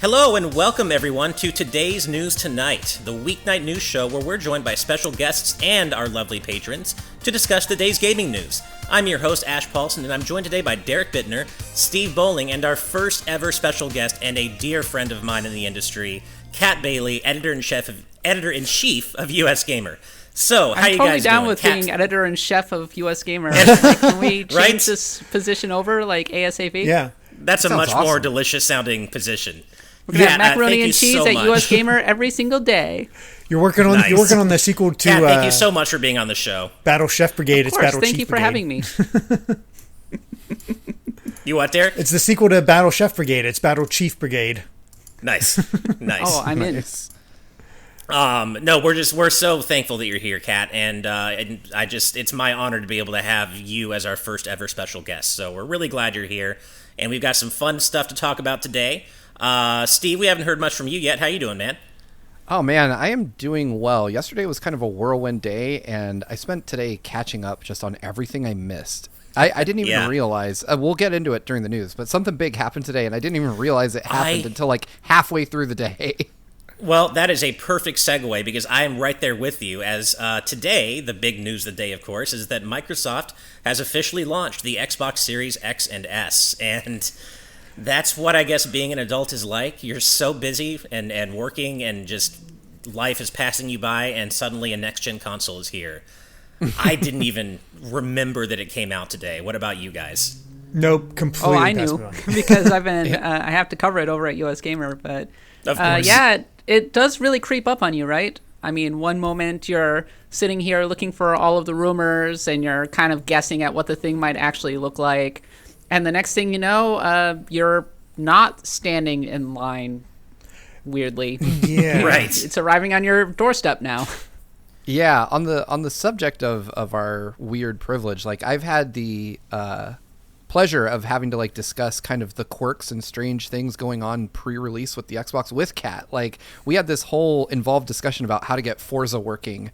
Hello and welcome everyone to today's News Tonight, the weeknight news show where we're joined by special guests and our lovely patrons to discuss the day's gaming news. I'm your host, Ash Paulson, and I'm joined today by Derek Bittner, Steve Bowling, and our first ever special guest and a dear friend of mine in the industry, Kat Bailey, editor-in-chief of USgamer. So, how you guys doing? I'm totally down with being editor-in-chief of USgamer. Can we change this position over, like, ASAP? Yeah. That's a much awesome. more delicious-sounding position. We're going to have macaroni and cheese at USgamer every single day. You're working on the sequel to Kat, thank you so much for being on the show. Battle Chef Brigade. Of course, it's Battle thank Chief you for Brigade. having me. You what, Derek? It's the sequel to Battle Chef Brigade. It's Battle Chief Brigade. Nice. Oh, I'm in. No, we're so thankful that you're here, Kat, and it's my honor to be able to have you as our first ever special guest. So we're really glad you're here, and we've got some fun stuff to talk about today. Steve, we haven't heard much from you yet. How you doing, man? Oh, man, I am doing well. Yesterday was kind of a whirlwind day, and I spent today catching up just on everything I missed. I didn't even realize, we'll get into it during the news, but something big happened today, and I didn't even realize it happened until like halfway through the day. Well, that is a perfect segue because I am right there with you as today, the big news of the day, of course, is that Microsoft has officially launched the Xbox Series X and S, and that's what I guess being an adult is like. You're so busy and working and just life is passing you by and suddenly a next-gen console is here. I didn't even remember that it came out today. What about you guys? Nope, completely. Oh, I knew because I've been I have to cover it over at USgamer, but of course. It does really creep up on you, right? I mean, one moment you're sitting here looking for all of the rumors and you're kind of guessing at what the thing might actually look like. And the next thing you know, you're not standing in line, weirdly. Yeah. Right. It's arriving on your doorstep now. Yeah, on the subject of our weird privilege, like I've had the pleasure of having to like discuss kind of the quirks and strange things going on pre-release with the Xbox with Kat. Like we had this whole involved discussion about how to get Forza working,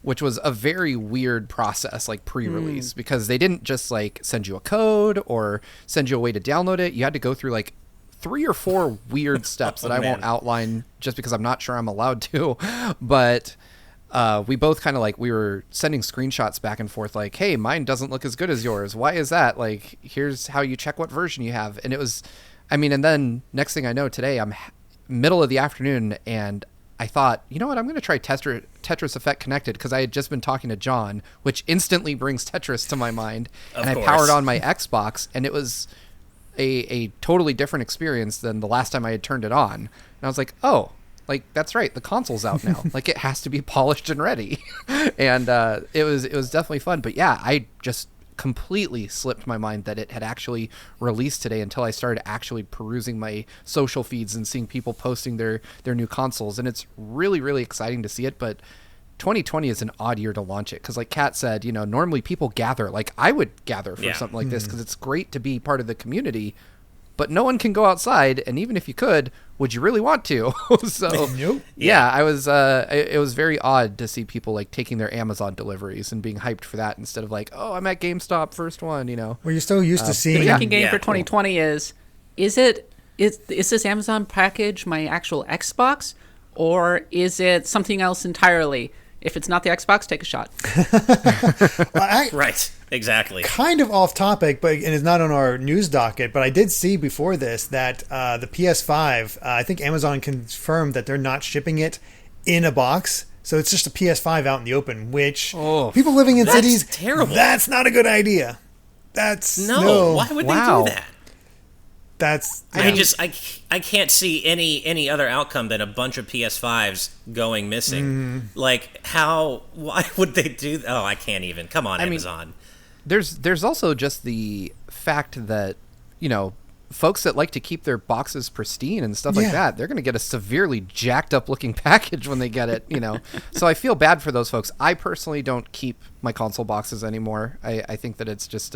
which was a very weird process, like pre-release, because they didn't just like send you a code or send you a way to download it. You had to go through like 3 or 4 weird steps that I won't outline just because I'm not sure I'm allowed to. But we both kind of like, we were sending screenshots back and forth like, hey, mine doesn't look as good as yours. Why is that? Like, here's how you check what version you have. And it was, I mean, and then next thing I know today, I'm middle of the afternoon and I thought, you know what, I'm going to try Tetris Effect Connected because I had just been talking to John, which instantly brings Tetris to my mind. And I powered on my Xbox, and it was a totally different experience than the last time I had turned it on. And I was like, oh, like, that's right, the console's out now. Like, it has to be polished and ready. And it was definitely fun. But yeah, I just completely slipped my mind that it had actually released today until I started actually perusing my social feeds and seeing people posting their new consoles. And it's really, really exciting to see it. But 2020 is an odd year to launch it because like Kat said, you know, normally people gather, like I would gather for something like this because it's great to be part of the community, but no one can go outside. And even if you could, would you really want to? So Nope. yeah, I was it was very odd to see people like taking their Amazon deliveries and being hyped for that instead of like, oh, I'm at GameStop first one, you know. Well, you're so used to seeing. The thinking game for 2020 is this Amazon package my actual Xbox, or is it something else entirely? If it's not the Xbox, take a shot. Right, exactly. Kind of off topic, but and it's not on our news docket, but I did see before this that the PS5, I think Amazon confirmed that they're not shipping it in a box. So it's just a PS5 out in the open, which people living in cities, terrible. That's not a good idea. Why would they do that? I can't see any other outcome than a bunch of PS5s going missing. Like why would they do that? Oh, I can't even. Come on, Amazon. There's also just the fact that, you know, folks that like to keep their boxes pristine and stuff like that, they're going to get a severely jacked up looking package when they get it, you know. So I feel bad for those folks. I personally don't keep my console boxes anymore. I think that it's just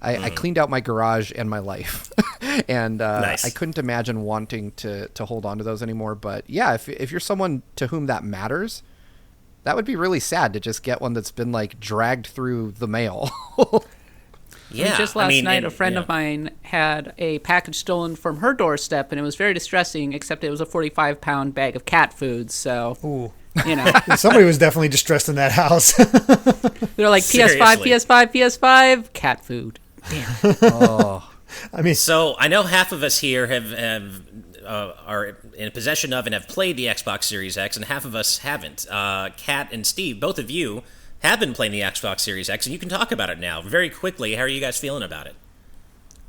I cleaned out my garage and my life, and nice. I couldn't imagine wanting to hold on to those anymore. But yeah, if you're someone to whom that matters, that would be really sad to just get one that's been like dragged through the mail. Yeah, just last night, a friend of mine had a package stolen from her doorstep, and it was very distressing, except it was a 45-pound bag of cat food, so... Ooh. You know. Somebody was definitely distressed in that house. They're like, PS5, Seriously. PS5, PS5, cat food. Damn. Oh. I mean, So I know half of us here are in possession of and have played the Xbox Series X, and half of us haven't. Kat and Steve, both of you have been playing the Xbox Series X, and you can talk about it now. Very quickly, how are you guys feeling about it?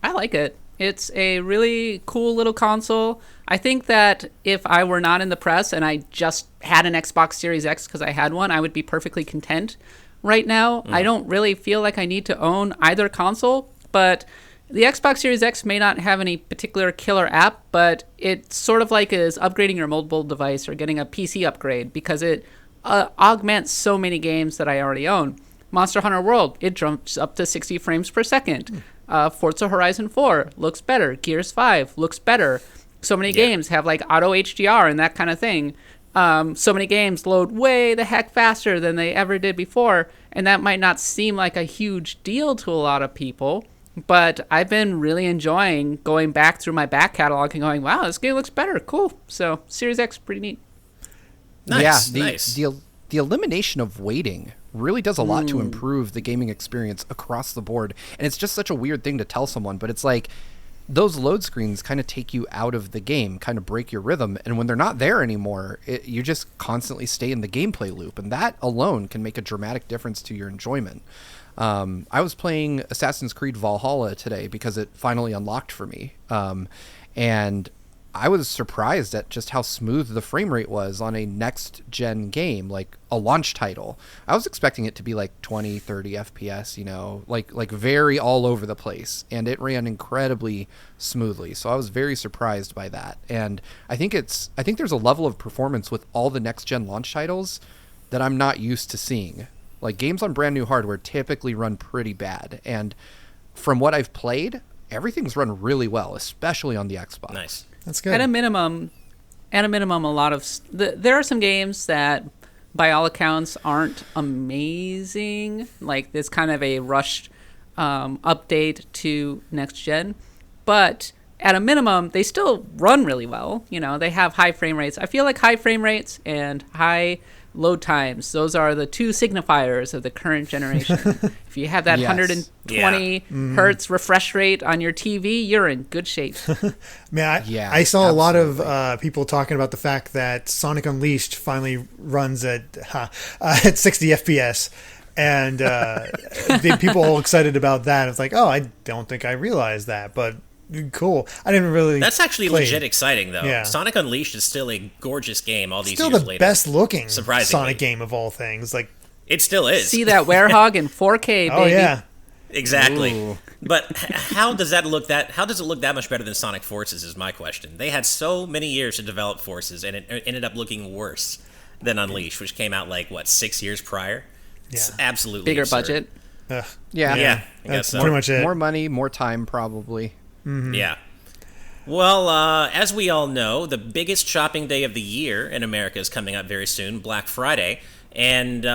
I like it. It's a really cool little console. I think that if I were not in the press and I just had an Xbox Series X because I had one, I would be perfectly content right now. I don't really feel like I need to own either console, but the Xbox Series X may not have any particular killer app, but it's sort of like is upgrading your mobile device or getting a PC upgrade because it augments so many games that I already own. Monster Hunter World, it jumps up to 60 frames per second. Forza Horizon 4 looks better. Gears 5 looks better. So many games have like auto HDR and that kind of thing. So many games load way the heck faster than they ever did before. And that might not seem like a huge deal to a lot of people. But I've been really enjoying going back through my back catalog and going, wow, this game looks better. Cool. So Series X, pretty neat. Nice, Yeah, nice. the elimination of waiting really does a lot to improve the gaming experience across the board. And it's just such a weird thing to tell someone, but it's like those load screens kind of take you out of the game, kind of break your rhythm. And when they're not there anymore, you just constantly stay in the gameplay loop. And that alone can make a dramatic difference to your enjoyment. I was playing Assassin's Creed Valhalla today because it finally unlocked for me. And I was surprised at just how smooth the frame rate was on a next-gen game, like a launch title. I was expecting it to be like 20, 30 FPS, you know, like very all over the place. And it ran incredibly smoothly. So I was very surprised by that. And I think there's a level of performance with all the next-gen launch titles that I'm not used to seeing. Like, games on brand new hardware typically run pretty bad. And from what I've played, everything's run really well, especially on the Xbox. Nice. that's good. At a minimum, a lot of there are some games that, by all accounts, aren't amazing. Like this kind of a rushed update to next gen, but at a minimum, they still run really well. You know, they have high frame rates. I feel like high frame rates and high load times, those are the two signifiers of the current generation. If you have that Yes. 120 hertz refresh rate on your TV, you're in good shape. Man, Yeah, I saw a lot absolutely. of people talking about the fact that Sonic Unleashed finally runs at 60 FPS. And the people all excited about that. It's like, oh, I don't think I realized that, but cool. I didn't really. That's actually play. legit exciting, though. Yeah. Sonic Unleashed is still a gorgeous game all these Still years the later. best looking Surprisingly. Sonic game of all things. Like, It still is. See that werehog in 4K, baby. oh yeah, Exactly. Ooh. But how does it look that much better than Sonic Forces is my question. They had so many years to develop Forces, and it ended up looking worse than Unleashed, which came out like, what, 6 years prior? It's Yeah. absolutely Bigger absurd. budget. Ugh. Yeah. Yeah, I guess that's so. pretty much it. More money, more time, probably. Yeah. Well, as we all know, the biggest shopping day of the year in America is coming up very soon, Black Friday. And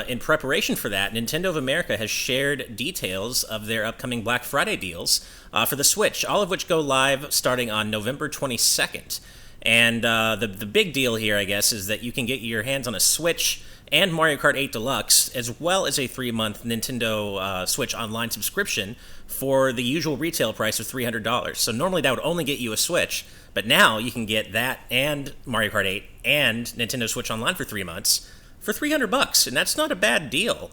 in preparation for that, Nintendo of America has shared details of their upcoming Black Friday deals for the Switch, all of which go live starting on November 22nd. And the big deal here, I guess, is that you can get your hands on a Switch and Mario Kart 8 Deluxe, as well as a 3-month Nintendo Switch Online subscription for the usual retail price of $300. So normally that would only get you a Switch, but now you can get that and Mario Kart 8 and Nintendo Switch Online for 3 months for $300, and that's not a bad deal.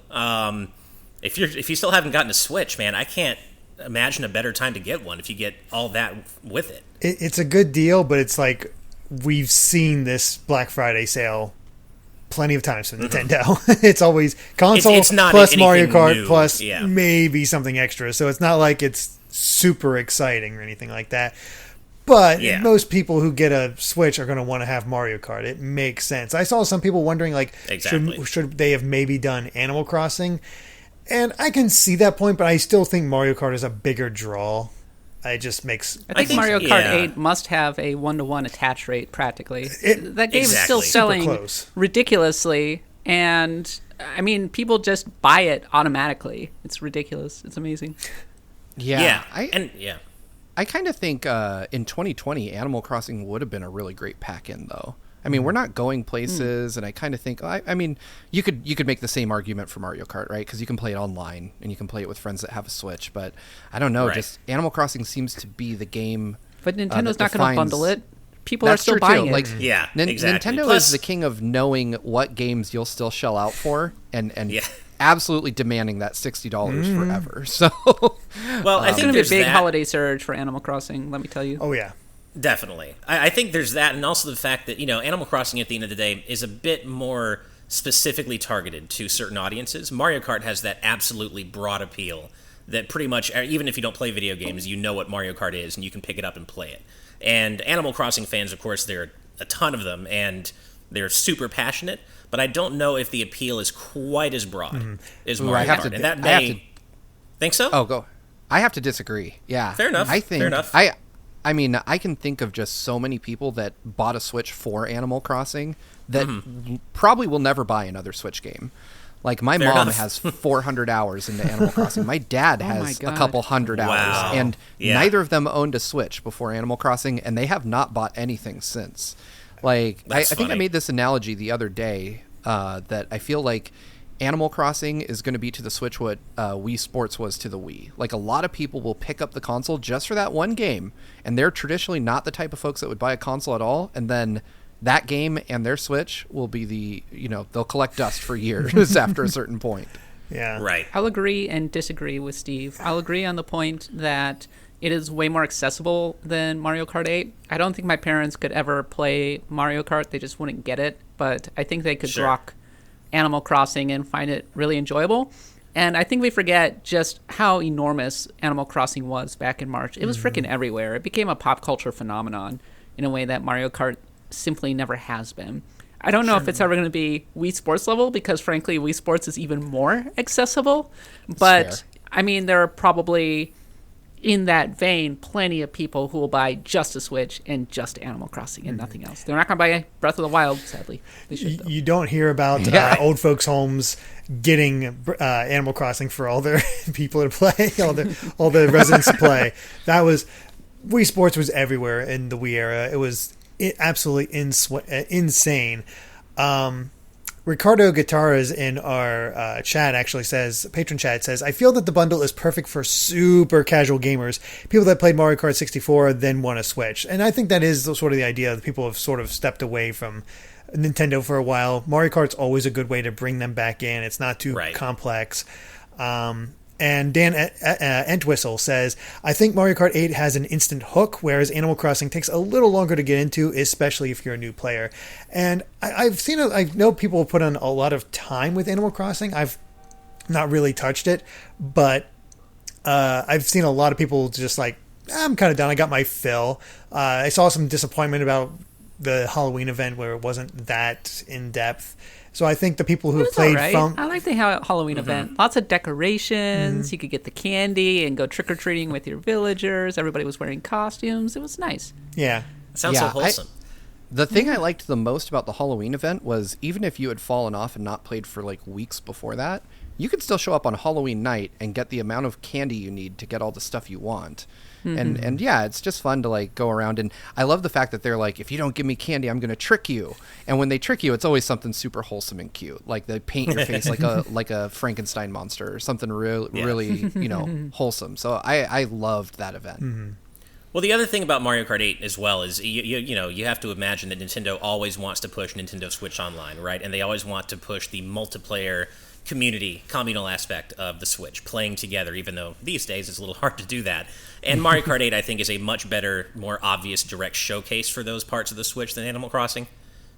If you still haven't gotten a Switch, man, I can't imagine a better time to get one if you get all that with it. It's a good deal, but it's like we've seen this Black Friday sale plenty of times from Nintendo. It's always console It's not plus anything Mario Kart new. plus Yeah. maybe something extra. So it's not like it's super exciting or anything like that. But Yeah. most people who get a Switch are going to want to have Mario Kart. It makes sense. I saw some people wondering, like, Exactly. should they have maybe done Animal Crossing? And I can see that point, but I still think Mario Kart is a bigger draw. It just makes... I think think- Mario Kart yeah. 8 must have a 1-to-1 attach rate practically. That game is Exactly. still Super selling close. ridiculously, and I mean, people just buy it automatically. It's ridiculous. It's amazing. Yeah. Yeah. I kind of think in 2020, Animal Crossing would have been a really great pack-in, though. I mean, we're not going places, and I kind of think, I mean, you could make the same argument for Mario Kart, right? Because you can play it online, and you can play it with friends that have a Switch. But I don't know, Right. just Animal Crossing seems to be the game. But Nintendo's that not going to defines- bundle it. People are That's still true, buying too. it. Like, Yeah, exactly. Nintendo Plus- is the king of knowing what games you'll still shell out for, and Yeah. absolutely demanding that $60 forever. So, Well, I It's think going to be a there's big that. holiday surge for Animal Crossing, let me tell you. Oh yeah. Definitely. I think there's that, and also the fact that, Animal Crossing at the end of the day is a bit more specifically targeted to certain audiences. Mario Kart has that absolutely broad appeal that pretty much, even if you don't play video games, you know what Mario Kart is, and you can pick it up and play it. And Animal Crossing fans, of course, there are a ton of them, and they're super passionate, but I don't know if the appeal is quite as broad as Mario I have Kart. to- And that I have may... to- Think so? oh, go. I have to disagree. Yeah. Fair enough, I think fair enough. I mean, I can think of just so many people that bought a Switch for Animal Crossing that probably will never buy another Switch game. Like, my Fair mom enough. has 400 hours into Animal Crossing. My dad my has a God. couple hundred hours. Wow. And Yeah. neither of them owned a Switch before Animal Crossing, and they have not bought anything since. Like, I That's think I funny. made this analogy the other day that I feel like Animal Crossing is going to be to the Switch what Wii Sports was to the Wii. Like, a lot of people will pick up the console just for that one game, and they're traditionally not the type of folks that would buy a console at all, and then that game and their Switch will be they'll collect dust for years after a certain point. Yeah. Right. I'll agree and disagree with Steve. I'll agree on the point that it is way more accessible than Mario Kart 8. I don't think my parents could ever play Mario Kart. They just wouldn't get it. But I think they could Sure. rock Animal Crossing and find it really enjoyable. And I think we forget just how enormous Animal Crossing was back in March. It was freaking everywhere. It became a pop culture phenomenon in a way that Mario Kart simply never has been. I don't know if it's ever going to be Wii Sports level, because frankly, Wii Sports is even more accessible. But fair. I mean, there are probably, in that vein, plenty of people who will buy just a Switch and just Animal Crossing and nothing else. They're not going to buy Breath of the Wild, sadly. They should, though. You don't hear about Yeah. old folks' homes getting Animal Crossing for all their people to play, all the residents to play. That was Wii Sports was everywhere in the Wii era. It was absolutely insane. Ricardo Guitarras in our chat actually says, patron chat says, I feel that the bundle is perfect for super casual gamers, people that played Mario Kart 64 then want to Switch. And I think that is sort of the idea that people have sort of stepped away from Nintendo for a while. Mario Kart's always a good way to bring them back in. It's not too Right. complex. And Dan Entwistle says, I think Mario Kart 8 has an instant hook, whereas Animal Crossing takes a little longer to get into, especially if you're a new player. And I know people put on a lot of time with Animal Crossing. I've not really touched it, but I've seen a lot of people just like, I'm kind of done. I got my fill. I saw some disappointment about the Halloween event where it wasn't that in depth. So I think the people who have It's played all right. I like the Halloween event. Lots of decorations. You could get the candy and go trick-or-treating with your villagers. Everybody was wearing costumes. It was nice. yeah. Sounds so wholesome. The thing I liked the most about the Halloween event was even if you had fallen off and not played for like weeks before that, you could still show up on Halloween night and get the amount of candy you need to get all the stuff you want. And yeah, it's just fun to like go around, and I love the fact that they're like, if you don't give me candy, I'm going to trick you. And when they trick you, it's always something super wholesome and cute. Like they paint your face like a Frankenstein monster or something really, wholesome. So I loved that event. Well, the other thing about Mario Kart 8 as well is you have to imagine that Nintendo always wants to push Nintendo Switch Online, right? And they always want to push the multiplayer communal aspect of the Switch, playing together, even though these days it's a little hard to do that. And Mario Kart 8, I think, is a much better, more obvious, direct showcase for those parts of the Switch than Animal Crossing.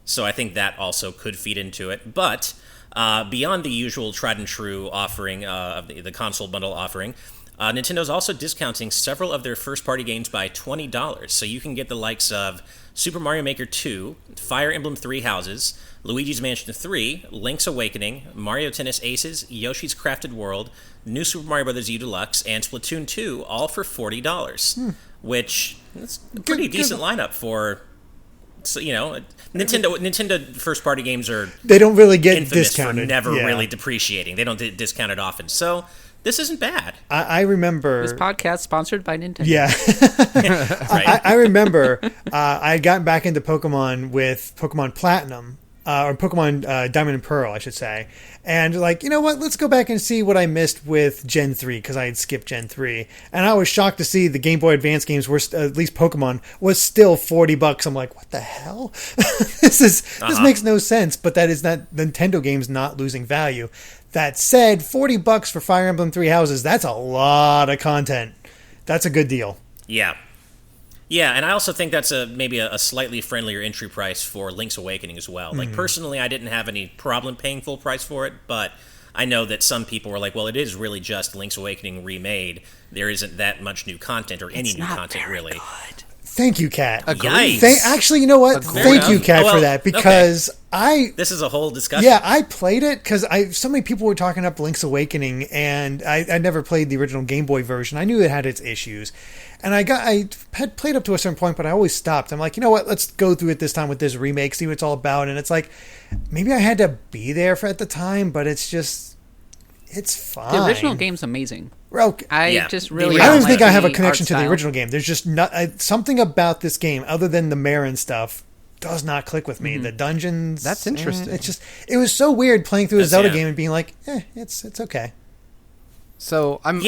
So I think that also could feed into it. But beyond the usual tried and true offering of the console bundle offering, Nintendo's also discounting several of their first-party games by $20. So you can get the likes of Super Mario Maker 2, Fire Emblem Three Houses, Luigi's Mansion 3, Link's Awakening, Mario Tennis Aces, Yoshi's Crafted World, New Super Mario Bros. U Deluxe, and Splatoon 2, all for $40, which is a pretty decent lineup for, Nintendo first-party games are They don't really get infamous discounted. for never Yeah. really depreciating. They don't discount it often. So this isn't bad. I remember This podcast sponsored by Nintendo. Yeah. Right. I remember I had gotten back into Pokemon with Pokemon Platinum, or Pokemon Diamond and Pearl, I should say. And like, you know what? Let's go back and see what I missed with Gen 3, because I had skipped Gen 3. And I was shocked to see the Game Boy Advance games were, at least Pokemon, was still $40. I'm like, what the hell? This makes no sense, but that is not Nintendo games not losing value. That said, $40 for Fire Emblem Three Houses, that's a lot of content. That's a good deal. Yeah. Yeah, and I also think that's maybe a slightly friendlier entry price for Link's Awakening as well. Like, personally, I didn't have any problem paying full price for it, but I know that some people were like, well, it is really just Link's Awakening remade. There isn't that much new content or any new content, really. Good. Thank you, Kat. Yikes. Actually, you know what? Thank you, Kat, for that, because This is a whole discussion. Yeah, I played it because so many people were talking up Link's Awakening, and I never played the original Game Boy version. I knew it had its issues, and I had played up to a certain point, but I always stopped. I'm like, you know what? Let's go through it this time with this remake, see what it's all about. And it's like, maybe I had to be there at the time, but it's fine. The original game's amazing. Okay. I just really I don't think like I have a the connection art to the style. original game. There's just something about this game, other than the Marin stuff, does not click with me. The dungeons. That's interesting. It was so weird playing through a Zelda game and being like, it's okay. So I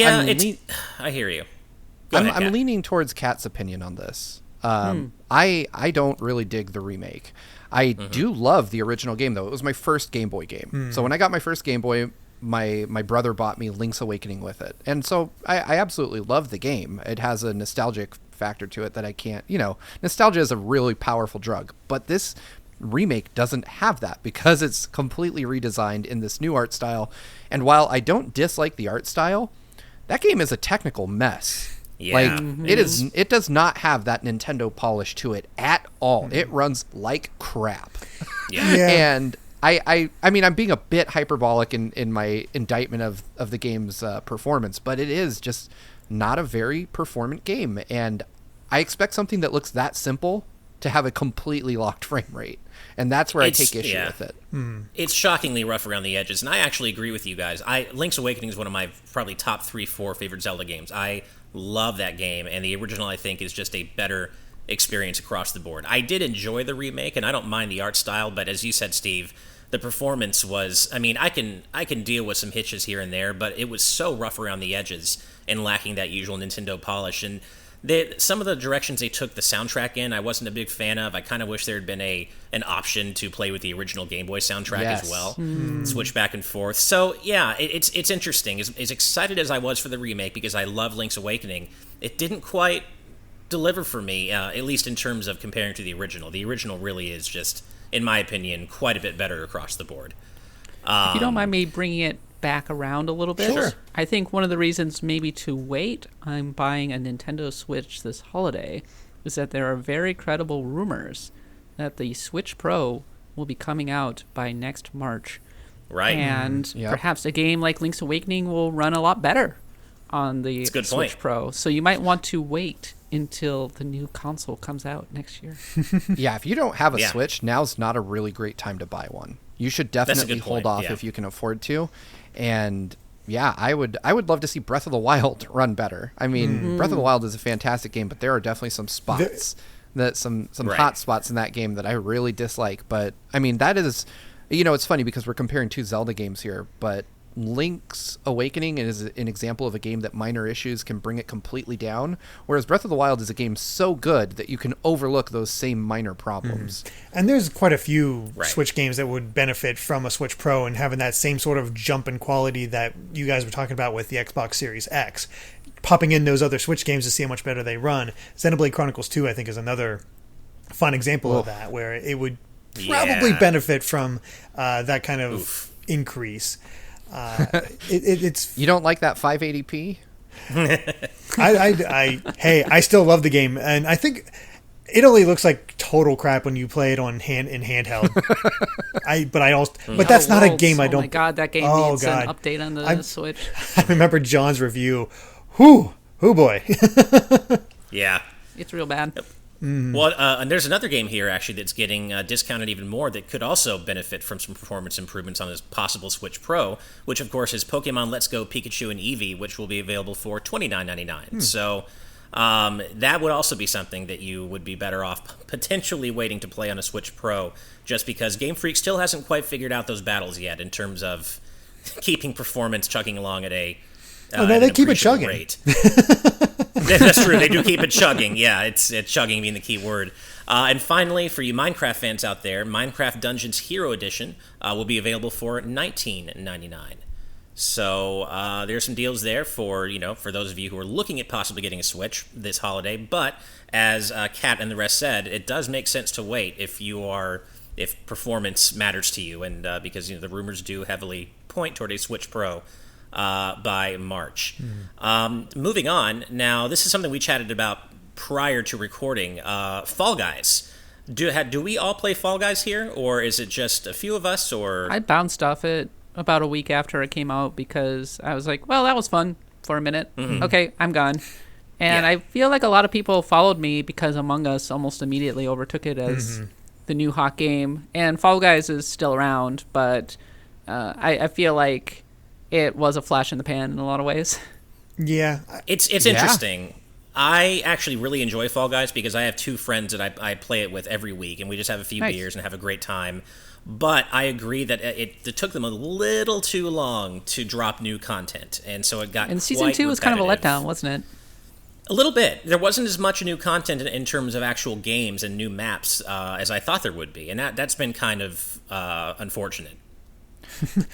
hear you. I'm leaning towards Kat's opinion on this. I don't really dig the remake. I do love the original game, though. It was my first Game Boy game. So when I got my first Game Boy, my brother bought me Link's Awakening with it. And so I absolutely love the game. It has a nostalgic factor to it that I can't, nostalgia is a really powerful drug. But this remake doesn't have that because it's completely redesigned in this new art style. And while I don't dislike the art style, that game is a technical mess. Yeah. It does not have that Nintendo polish to it at all. It runs like crap. Yeah. And I mean, I'm being a bit hyperbolic in my indictment of the game's performance, but it is just not a very performant game. And I expect something that looks that simple to have a completely locked frame rate. And that's where I take issue with it. It's shockingly rough around the edges, and I actually agree with you guys. Link's Awakening is one of my probably top 3-4 favorite Zelda games. I love that game, and the original, I think, is just a better experience across the board. I did enjoy the remake, and I don't mind the art style, but as you said, Steve, the performance was, I mean, I can deal with some hitches here and there, but it was so rough around the edges and lacking that usual Nintendo polish. And some of the directions they took the soundtrack in, I wasn't a big fan of. I kind of wish there had been an option to play with the original Game Boy soundtrack as well, switch back and forth. So yeah, it's interesting. As excited as I was for the remake because I love Link's Awakening, it didn't quite deliver for me, at least in terms of comparing to the original. The original really is just, in my opinion, quite a bit better across the board. If you don't mind me bringing it back around a little bit, Sure. I think one of the reasons maybe to wait, I'm buying a Nintendo Switch this holiday, is that there are very credible rumors that the Switch Pro will be coming out by next March. Right. And Yep. perhaps a game like Link's Awakening will run a lot better on the a good Switch point. Pro. So you might want to wait until the new console comes out next year. Yeah, if you don't have a Yeah. Switch, now's not a really great time to buy one. You should a definitely good hold point, off yeah. if you can afford to. And yeah, I would love to see Breath of the Wild run better. I mean, Breath of the Wild is a fantastic game, but there are definitely some spots some Right. hot spots in that game that I really dislike. But I mean, that is, it's funny because we're comparing two Zelda games here, but Link's Awakening is an example of a game that minor issues can bring it completely down, whereas Breath of the Wild is a game so good that you can overlook those same minor problems. And there's quite a few Right. Switch games that would benefit from a Switch Pro and having that same sort of jump in quality that you guys were talking about with the Xbox Series X. Popping in those other Switch games to see how much better they run. Xenoblade Chronicles 2, I think, is another fun example of that, where it would probably Yeah. benefit from that kind of increase. It's You don't like that 580p? I still love the game, and I think it only looks like total crap when you play it in handheld. But that's not a game I don't. Oh my god, that game Oh, needs God. an update on the Switch. I remember John's review. Whoo boy. Yeah. It's real bad. Well, and there's another game here, actually, that's getting discounted even more that could also benefit from some performance improvements on this possible Switch Pro, which, of course, is Pokemon Let's Go Pikachu and Eevee, which will be available for $29.99. So that would also be something that you would be better off potentially waiting to play on a Switch Pro, just because Game Freak still hasn't quite figured out those battles yet in terms of keeping performance chugging along at a they keep it chugging. Rate. That's true. They do keep it chugging. Yeah, it's chugging being the key word. And finally, for you Minecraft fans out there, Minecraft Dungeons Hero Edition will be available for $19.99. So there's some deals there for those of you who are looking at possibly getting a Switch this holiday. But as Kat and the rest said, it does make sense to wait if performance matters to you, and because the rumors do heavily point toward a Switch Pro by March. Moving on, now this is something we chatted about prior to recording. Fall Guys. Do we all play Fall Guys here, or is it just a few of us? Or I bounced off it about a week after it came out because I was like, well, that was fun for a minute. Okay, I'm gone. And I feel like a lot of people followed me because Among Us almost immediately overtook it as the new hot game. And Fall Guys is still around, but I feel like it was a flash in the pan in a lot of ways. Yeah. It's interesting. I actually really enjoy Fall Guys because I have two friends that I play it with every week, and we just have a few beers and have a great time. But I agree that it took them a little too long to drop new content, and so it got And Season 2 was kind of a letdown, wasn't it? A little bit. There wasn't as much new content in terms of actual games and new maps as I thought there would be, and that's been kind of unfortunate.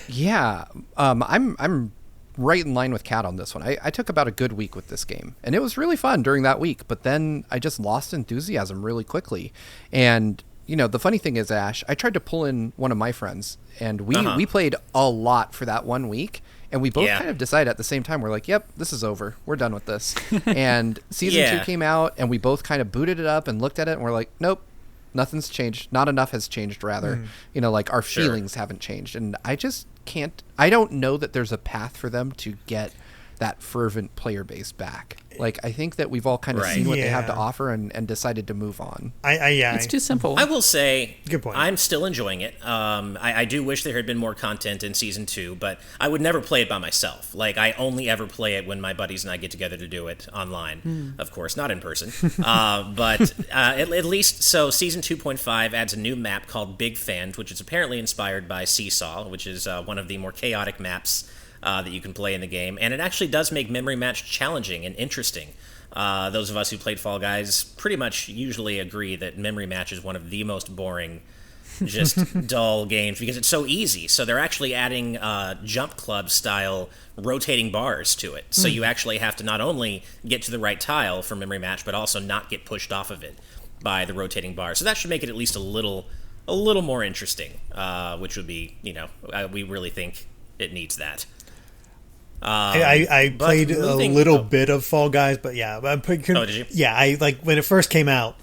Yeah, I'm right in line with Kat on this one. I took about a good week with this game, and it was really fun during that week, but then I just lost enthusiasm really quickly. And the funny thing is, Ash, I tried to pull in one of my friends, and we played a lot for that 1 week, and we both kind of decided at the same time, we're like, yep, this is over. We're done with this. And Season 2 came out, and we both kind of booted it up and looked at it, and we're like, nope, nothing's changed. Not enough has changed, rather. Like our feelings haven't changed. And I don't know that there's a path for them to get that fervent player base back. Like, I think that we've all kind of seen what they have to offer and decided to move on. It's too simple. I will say, good point. I'm still enjoying it. I do wish there had been more content in Season 2, but I would never play it by myself. Like, I only ever play it when my buddies and I get together to do it online. Of course, not in person. But at least, so Season 2.5 adds a new map called Big Fend, which is apparently inspired by Seesaw, which is one of the more chaotic maps that you can play in the game, and it actually does make Memory Match challenging and interesting. Those of us who played Fall Guys pretty much usually agree that Memory Match is one of the most boring, just dull games because it's so easy. So they're actually adding Jump Club style rotating bars to it. So you actually have to not only get to the right tile for Memory Match, but also not get pushed off of it by the rotating bar. So that should make it at least a little more interesting, which would be, we really think it needs that. I played a little bit of Fall Guys, but did you? Yeah, I like when it first came out,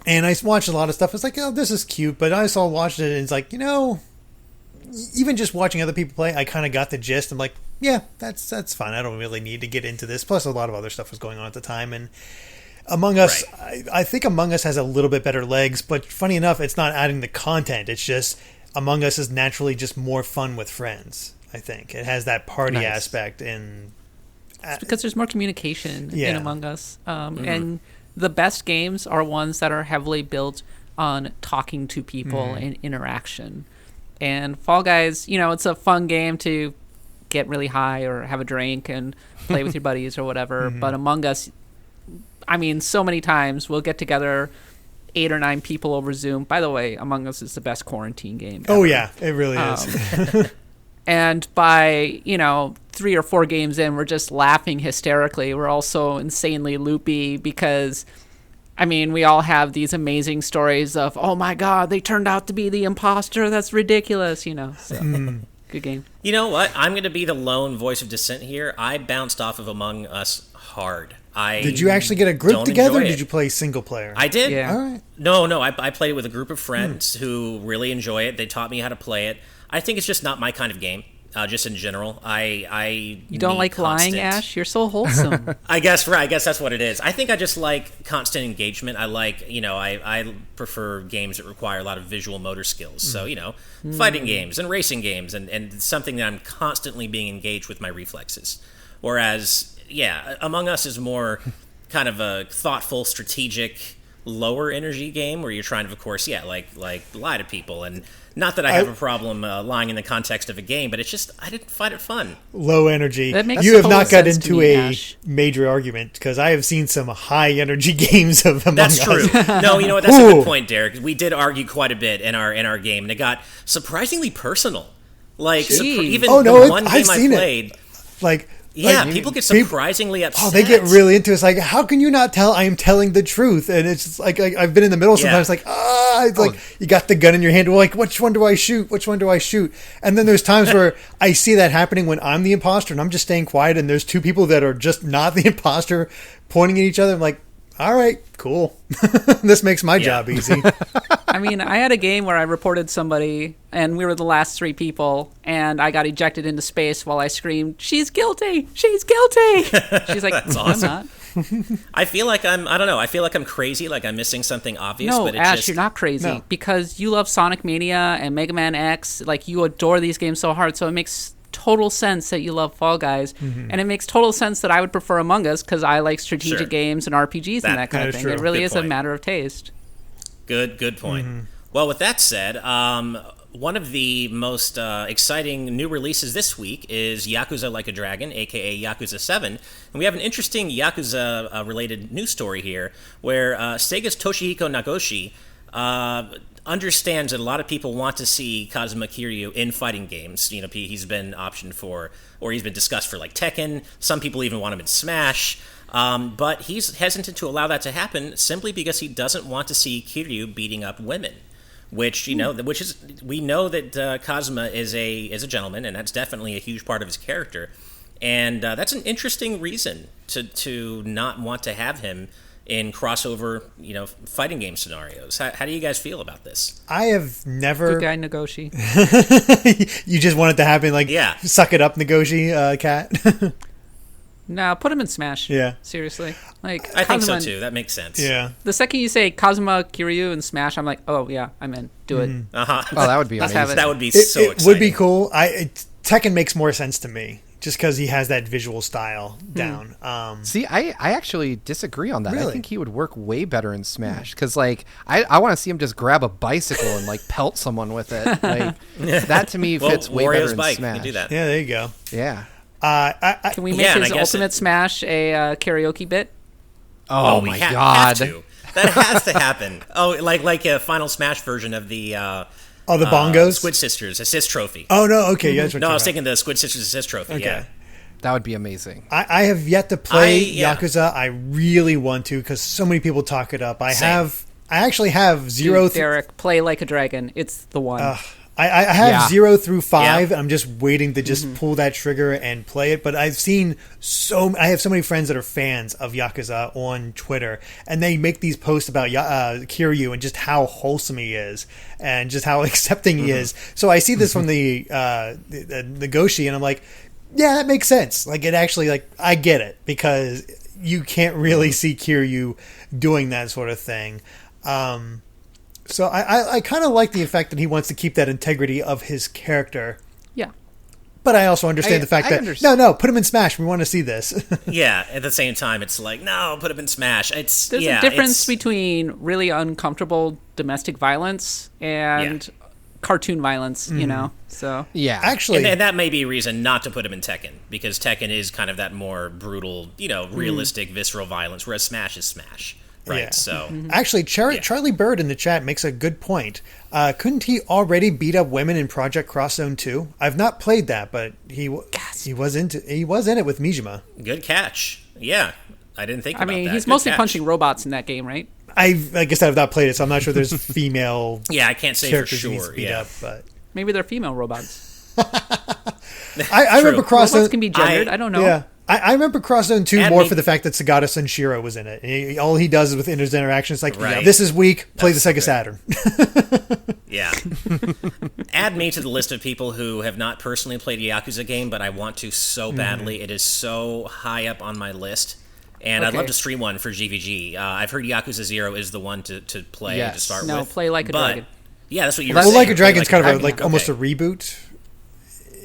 and I watched a lot of stuff. It's like, oh, this is cute, but I watched it, and it's like, even just watching other people play, I kind of got the gist. I'm like, yeah, that's fine. I don't really need to get into this. Plus, a lot of other stuff was going on at the time, and Among Us, I think Among Us has a little bit better legs, but funny enough, it's not adding the content. It's just Among Us is naturally just more fun with friends. I think it has that party aspect, and it's because there's more communication in Among Us, and the best games are ones that are heavily built on talking to people and interaction. And Fall Guys, it's a fun game to get really high or have a drink and play with your buddies or whatever. But Among Us, so many times we'll get together 8 or 9 people over Zoom. By the way, Among Us is the best quarantine game ever. Oh yeah, it really is. And by, 3 or 4 games in, we're just laughing hysterically. We're also insanely loopy because, we all have these amazing stories of, oh my God, they turned out to be the imposter. That's ridiculous, So, good game. You know what? I'm going to be the lone voice of dissent here. I bounced off of Among Us hard. Did you actually get a group together, or did you play single player? I did. Yeah. All right. No. I played it with a group of friends who really enjoy it. They taught me how to play it. I think it's just not my kind of game. just in general. I You don't need like lying, constant- Ash? You're so wholesome. I guess right. I guess that's what it is. I think I just like constant engagement. I like, I prefer games that require a lot of visual motor skills. So, fighting games and racing games and something that I'm constantly being engaged with my reflexes. Whereas, Among Us is more kind of a thoughtful, strategic, lower energy game where you're trying to, of course, like lie to people. And not that I have a problem lying in the context of a game, but it's just I didn't find it fun. Low energy. That makes You have total not got sense to into me, a Ash. major argument because I have seen some high energy games of Among That's Us. true. No, you know what? That's a Ooh. good point, Derek. We did argue quite a bit in our game, and it got surprisingly personal. Like Jeez. even Oh, no, the one I've game I seen it. played. Like, Yeah, like, people get surprisingly upset. Oh, they get really into it. It's like, how can you not tell I am telling the truth? And it's just like I've been in the middle sometimes, like, it's like you got the gun in your hand. Well, like, which one do I shoot? Which one do I shoot? And then there's times where I see that happening when I'm the imposter and I'm just staying quiet, and there's two people that are just not the imposter pointing at each other. I'm like, all right, cool. This makes my job easy. I mean, I had a game where I reported somebody, and we were the last 3 people, and I got ejected into space while I screamed, "She's guilty! She's guilty!" She's like, That's "No, awesome. I'm not." I feel like I don't know. I feel like I'm crazy, like I'm missing something obvious. No, but it's Ash, just, you're not crazy No. because you love Sonic Mania and Mega Man X. Like, you adore these games so hard, so it makes total sense that you love Fall Guys, and it makes total sense that I would prefer Among Us because I like strategic Sure. games and RPGs and that kind that of is thing. true. It really Good is a point. matter of taste. Good point. Well, with that said, one of the most exciting new releases this week is Yakuza Like a Dragon, aka Yakuza 7. And we have an interesting Yakuza-related news story here, where Sega's Toshihiko Nagoshi understands that a lot of people want to see Kazuma Kiryu in fighting games. He's been optioned for, or he's been discussed for, like, Tekken. Some people even want him in Smash. But he's hesitant to allow that to happen simply because he doesn't want to see Kiryu beating up women. Which we know that Kazuma is a gentleman, and that's definitely a huge part of his character. And that's an interesting reason to not want to have him in crossover, fighting game scenarios. How do you guys feel about this? I have never. Good guy, Nagoshi. You just want it to happen, like, Yeah. suck it up, Nagoshi, cat. No, put him in Smash. Yeah. Seriously. Like, I think so Kazuma- too. That makes sense. Yeah. The second you say Kazuma Kiryu and Smash, I'm like, oh yeah, I'm in. Do it. Uh-huh. Oh, that would be Let's amazing. have it. That would be It, so it exciting. would be cool. Tekken makes more sense to me just because he has that visual style down. See, I actually disagree on that. I Really? think he would work way better in Smash because, like, I want to see him just grab a bicycle and, like, pelt someone with it. Like, that to me Well, fits way Wario's better in bike Smash. can do that. Yeah, there you go. Yeah. Can we make Yeah, and his I guess Ultimate Smash a karaoke bit? Oh, we my have God. to. That has to happen. Oh, like a Final Smash version of the Oh, the bongos? Squid Sisters Assist Trophy. Oh, no. Okay. Yeah, that's what No, I you're was talking thinking the Squid Sisters Assist Trophy. about. Yeah. Okay. That would be amazing. I have yet to play yeah. Yakuza. I really want to because so many people talk it up. I Same. actually have zero. Dude, Derek, play like a dragon. It's the one. I have Yeah. 0 through 5. Yeah. I'm just waiting to just pull that trigger and play it. But I have so many friends that are fans of Yakuza on Twitter, and they make these posts about Kiryu and just how wholesome he is and just how accepting he is. So I see this from the Nagoshi, and I'm like, yeah, that makes sense. Like, it actually, like, I get it because you can't really see Kiryu doing that sort of thing. So I kind of like the fact that he wants to keep that integrity of his character. yeah. But I also understand the fact I that, understand. no, put him in Smash. We want to see this. Yeah. At the same time, it's like, no, put him in Smash. It's There's a difference between really uncomfortable domestic violence and cartoon violence, you know? So, Yeah. Actually, and that may be a reason not to put him in Tekken, because Tekken is kind of that more brutal, realistic, visceral violence, whereas Smash is Smash, right? Yeah. So, actually, Charlie Bird in the chat makes a good point. Couldn't he already beat up women in Project Cross Zone 2? I've not played that, but he was in it with Mijima. good catch. Yeah, I didn't think I about that. mean, he's Good mostly catch. punching robots in that game, right? Like I said, I've not played it, so I'm not sure there's female Yeah, I can't say for characters he needs sure. to beat Yeah. up, but Maybe they're female robots. I remember Cross Robots Zone. can be gendered. I don't know. Yeah. I remember Cross Zone 2 Add more me- for the fact that Sagata Senshiro was in it. All he does is with his interaction, it's like, Right. this is weak, play the That's Sega Saturn. Yeah. Add me to the list of people who have not personally played a Yakuza game, but I want to so badly. It is so high up on my list. And I'd Okay. love to stream one for GVG. I've heard Yakuza 0 is the one to play to start with. No, play Like a But- Dragon. Yeah, that's what you're Well, saying. Like a Play Dragon's kind of Dragon. almost a Okay. reboot.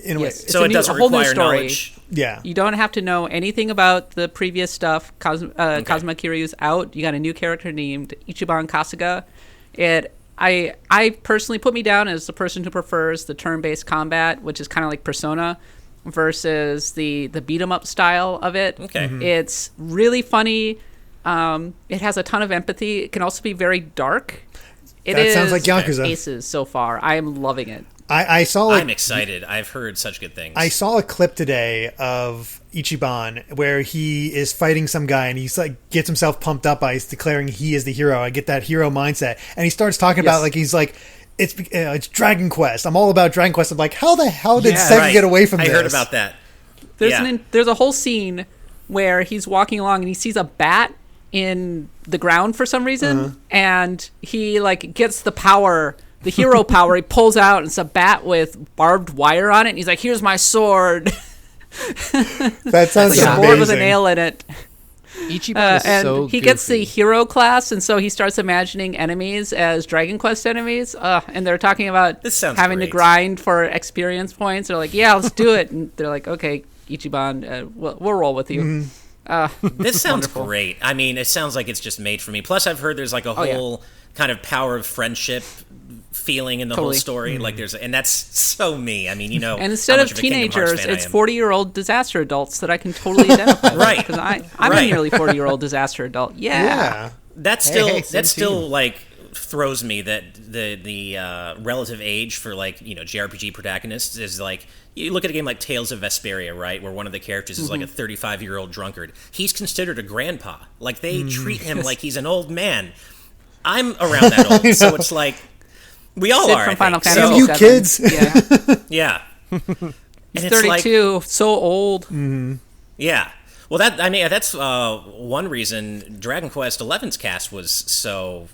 In a way. Yes. So it doesn't a whole new require story. knowledge. Yeah. You don't have to know anything about the previous stuff. Kazuma Kiryu's out. You got a new character named Ichiban Kasuga. I personally put me down as the person who prefers the turn-based combat, which is kind of like Persona, versus the beat 'em up style of it. Okay. It's really funny. It has a ton of empathy. It can also be very dark. That sounds like Yakuza. Aces so far. I am loving it. I saw I'm excited. I've heard such good things. I saw a clip today of Ichiban where he is fighting some guy and he's like gets himself pumped up by declaring he is the hero. I get that hero mindset, and he starts talking about like he's like it's Dragon Quest. I'm all about Dragon Quest. I'm like, how the hell did Sega get away from this? I heard about that. There's a whole scene where he's walking along and he sees a bat in the ground for some reason, and he like gets the power. The hero power, he pulls out, and it's a bat with barbed wire on it, and he's like, here's my sword. That sounds Like a board with a amazing. nail in it. Ichiban is And so he gets the goofy. hero class, and so he starts imagining enemies as Dragon Quest enemies, and they're talking about This sounds having to great. grind for experience points. They're like, yeah, let's do it. And they're like, okay, Ichiban, we'll roll with you. This sounds great. I mean, it sounds like it's just made for me. Plus, I've heard there's like a yeah. whole kind of power of friendship feeling in the whole Totally. story. Like and that's so me. I mean, And instead how of much a Kingdom Hearts teenagers, fan I it's am. 40-year-old disaster adults that I can totally identify with. Right. Because I'm Right. a nearly 40-year-old disaster adult. Yeah. That still Hey, same that still team. like throws me that the relative age for like JRPG protagonists is like, you look at a game like Tales of Vesperia, right, where one of the characters is like a 35-year-old drunkard. He's considered a grandpa. Like they treat him like he's an old man. I'm around that old, so it's like we all Sid are. from I Final think. Fantasy You VII. kids. Yeah. Yeah. He's And it's 32, so old. Yeah. Well, that's one reason Dragon Quest XI's cast was so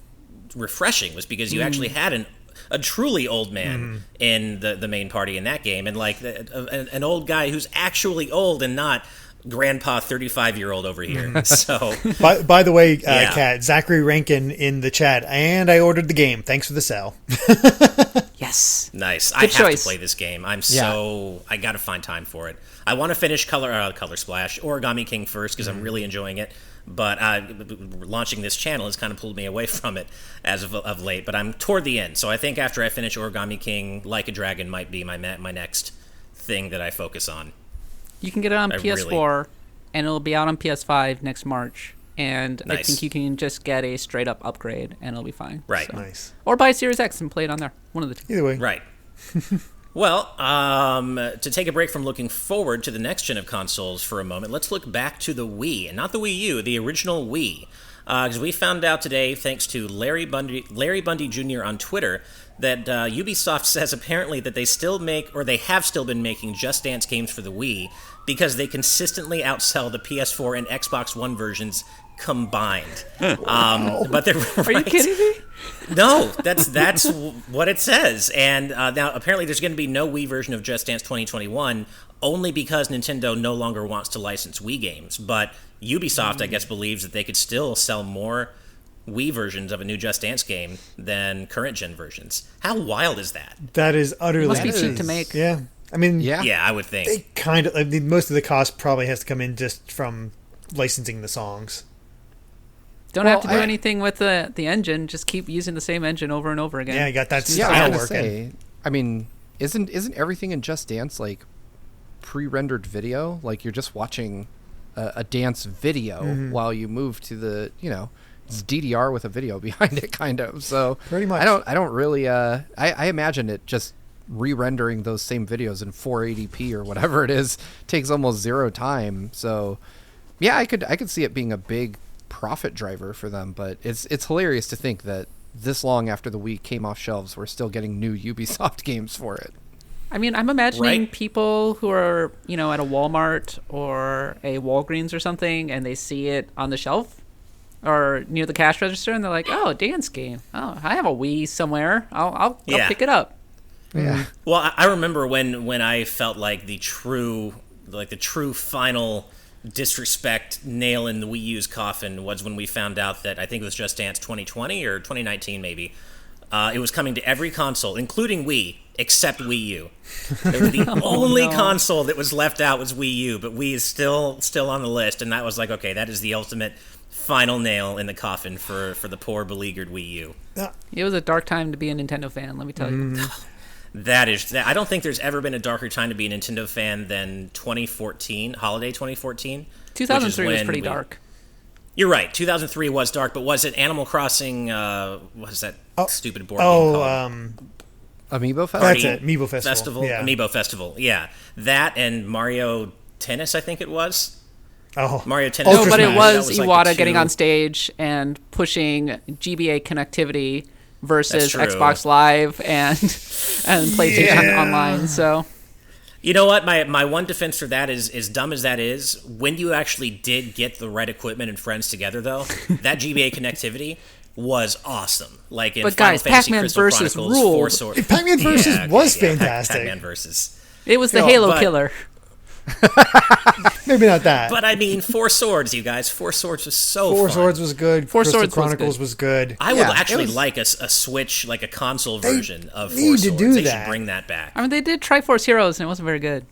refreshing, was because you actually had a truly old man in the main party in that game, and like an old guy who's actually old and not grandpa 35-year-old over here. So By the way, Yeah. Kat, Zachary Rankin in the chat, and I ordered the game. Thanks for the sell. Yes. nice. I Good have choice. to play this game. I got to find time for it. I want to finish Color Splash, Origami King first because I'm really enjoying it. But launching this channel has kind of pulled me away from it as of late. But I'm toward the end, so I think after I finish Origami King, Like a Dragon might be my next thing that I focus on. You can get it on I PS4, and it'll be out on PS5 next March. And I Nice. think you can just get a straight-up upgrade, and it'll be fine. Right. So. Nice. Or buy Series X and play it on there. One of the two. Either way. Right. Well, to take a break from looking forward to the next gen of consoles for a moment, let's look back to the Wii, and not the Wii U, the original Wii. Because we found out today, thanks to Larry Bundy Jr. on Twitter, that Ubisoft says apparently that they have still been making Just Dance games for the Wii because they consistently outsell the PS4 and Xbox One versions combined. But they're Are you kidding me? No, that's what it says. And now apparently there's going to be no Wii version of Just Dance 2021 only because Nintendo no longer wants to license Wii games. But Ubisoft, I guess, believes that they could still sell more Wii versions of a new Just Dance game than current gen versions. How wild is that? That is utterly. Must be cheap to make. Yeah. I mean, Yeah. Yeah, I would think. they kind of. I mean, most of the cost probably has to come in just from licensing the songs. Don't have to do anything with the engine. Just keep using the same engine over and over again. Yeah, you got that Yeah, I style was gonna working. say. I mean, isn't everything in Just Dance like pre-rendered video? Like you're just watching a dance video while you move to the it's DDR with a video behind it, kind of. So Pretty much. I don't really. I imagine it just re-rendering those same videos in 480p or whatever it is takes almost zero time. So yeah, I could see it being a big profit driver for them, but it's hilarious to think that this long after the Wii came off shelves, we're still getting new Ubisoft games for it. I mean, I'm imagining Right? people who are, at a Walmart or a Walgreens or something, and they see it on the shelf or near the cash register, and they're like, "Oh, dance game. Oh, I have a Wii somewhere. I'll pick it up." Yeah. Well, I remember when I felt like the true final disrespect nail in the Wii U's coffin was when we found out that I think it was Just Dance 2020 or 2019 maybe. It was coming to every console, including Wii, except Wii U. They were the only console that was left out was Wii U, but Wii is still on the list, and that was like, okay, that is the ultimate final nail in the coffin for the poor beleaguered Wii U. It was a dark time to be a Nintendo fan, let me tell you. I don't think there's ever been a darker time to be a Nintendo fan than 2014, holiday 2014. 2003 was pretty dark. You're right. 2003 was dark, but was it Animal Crossing? What is that stupid board game called? Amiibo Festival? That's it, Amiibo Festival. Yeah. Amiibo Festival, yeah. That and Mario Tennis, I think it was. Oh, Mario Tennis. No, but it was like Iwata getting on stage and pushing GBA connectivity versus Xbox Live and PlayStation Online. So, you know what? My one defense for that is, as dumb as that is, when you actually did get the right equipment and friends together, though, that GBA connectivity was awesome. Like in Final Fantasy Pac-Man Crystal versus Chronicles, ruled. Pac-Man versus was fantastic. Pac-Man versus. It was the Halo killer. Maybe not that. But I mean, Four Swords, you guys. Four Swords was so Four fun. Swords was good. Four Crystal Swords Chronicles was good. I would actually like a Switch, like a console version of Four need to Swords. do They that. should bring that back. I mean, they did Triforce Heroes, and it wasn't very good.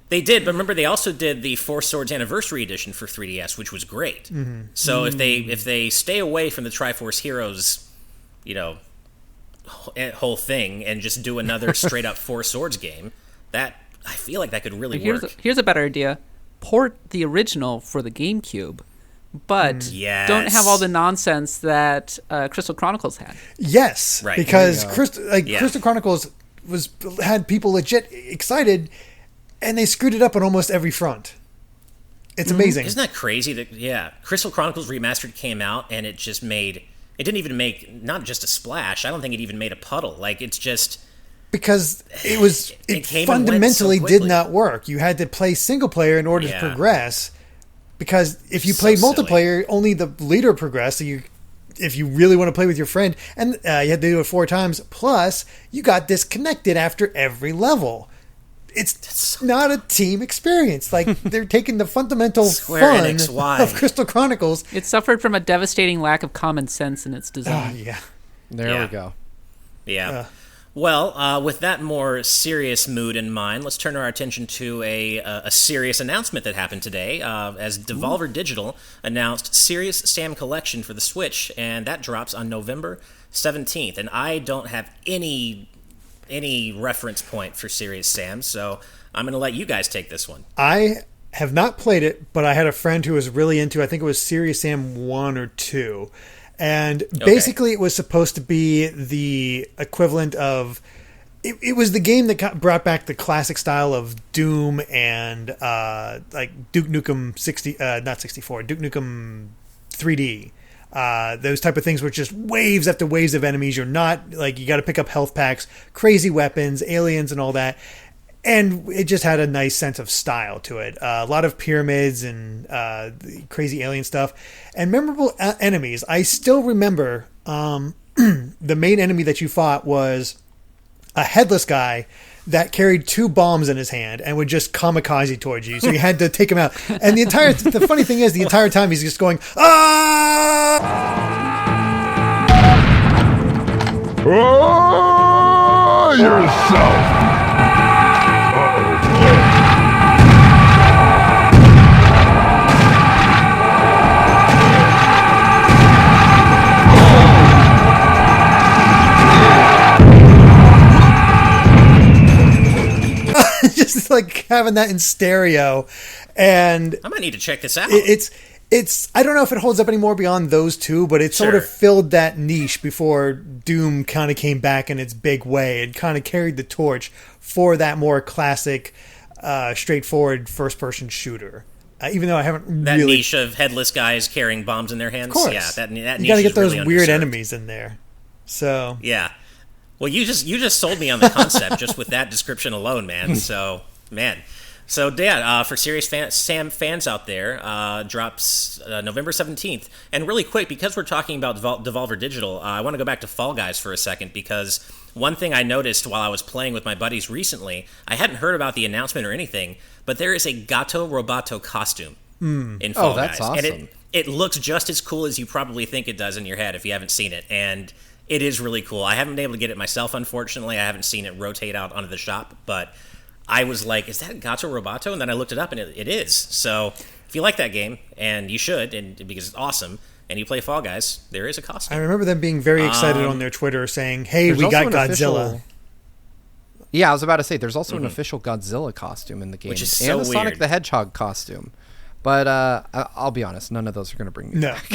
They did, but remember they also did the Four Swords Anniversary Edition for 3DS, which was great. Mm-hmm. So if they stay away from the Triforce Heroes, whole thing and just do another straight up Four Swords game, that I feel like that could really work. Here's a better idea: port the original for the GameCube, but don't have all the nonsense that Crystal Chronicles had. Yes, right. Because Crystal Chronicles had people legit excited, and they screwed it up on almost every front. It's amazing. Isn't that crazy? That Crystal Chronicles Remastered came out, and it just made. It didn't even make not just a splash. I don't think it even made a puddle. Like it's just. Because it fundamentally did not work. You had to play single player in order to progress. Because if you played multiplayer, only the leader progressed. So if you really want to play with your friend, and you had to do it 4 times, plus you got disconnected after every level. It's not a team experience. Like they're taking the fundamental fun of Crystal Chronicles. It suffered from a devastating lack of common sense in its design. There we go. Yeah. Well, with that more serious mood in mind, let's turn our attention to a serious announcement that happened today, as Devolver Digital announced Serious Sam Collection for the Switch, and that drops on November 17th. And I don't have any reference point for Serious Sam, so I'm going to let you guys take this one. I have not played it, but I had a friend who was really into, I think it was Serious Sam 1 or 2. And basically, it was supposed to be the equivalent of. It was the game that brought back the classic style of Doom and like Duke Nukem 64, Duke Nukem 3D. Those type of things were just waves after waves of enemies. You're not like you got to pick up health packs, crazy weapons, aliens, and all that. And it just had a nice sense of style to it. A lot of pyramids and crazy alien stuff. And memorable enemies. I still remember the main enemy that you fought was a headless guy that carried 2 bombs in his hand and would just kamikaze towards you. So you had to take him out. And the funny thing is, the entire time he's just going, ah! Oh, yourself! Just like having that in stereo, and I might need to check this out. It's I don't know if it holds up anymore beyond those 2, but it sort of filled that niche before Doom kind of came back in its big way and kind of carried the torch for that more classic, straightforward first-person shooter. Even though I haven't that really... niche of headless guys carrying bombs in their hands. Of course, yeah, that niche. You got to get those really weird underserved. enemies in there. So yeah. Well, you just sold me on the concept just with that description alone, man. So, man. So, yeah, for serious Sam fans out there, drops November 17th. And really quick, because we're talking about Devolver Digital, I want to go back to Fall Guys for a second, because one thing I noticed while I was playing with my buddies recently, I hadn't heard about the announcement or anything, but there is a Gato Roboto costume in Fall Guys. That's awesome. And it looks just as cool as you probably think it does in your head if you haven't seen it. And it is really cool. I haven't been able to get it myself, unfortunately. I haven't seen it rotate out onto the shop, but I was like, is that Gato Roboto? And then I looked it up, and it is. So if you like that game, and you should, and because it's awesome, and you play Fall Guys, there is a costume. I remember them being very excited on their Twitter saying, hey, we got Godzilla. Yeah, I was about to say, there's also an official Godzilla costume in the game. Which is so and a Sonic weird. the Hedgehog costume. But I'll be honest, none of those are going to bring me back.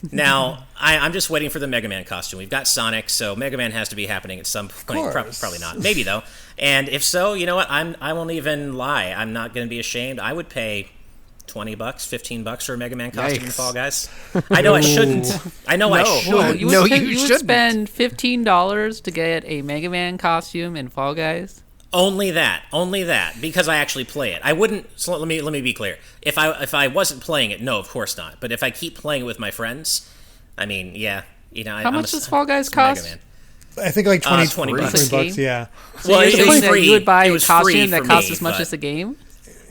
Now, I'm just waiting for the Mega Man costume. We've got Sonic, so Mega Man has to be happening at some point. Probably not. Maybe, though. And if so, you know what? I won't even lie. I'm not going to be ashamed. I would pay $20, $15 for a Mega Man costume in Fall Guys. I know I shouldn't. I know I should. You would spend $15 to get a Mega Man costume in Fall Guys? Only that, because I actually play it. I wouldn't. So let me be clear. If I wasn't playing it, no, of course not. But if I keep playing it with my friends, I mean, yeah, you know. How much does Fall Guys cost? Mega Man. I think like 20 $20. bucks, yeah. So well, you're saying that you would buy a costume that costs as much but as the game?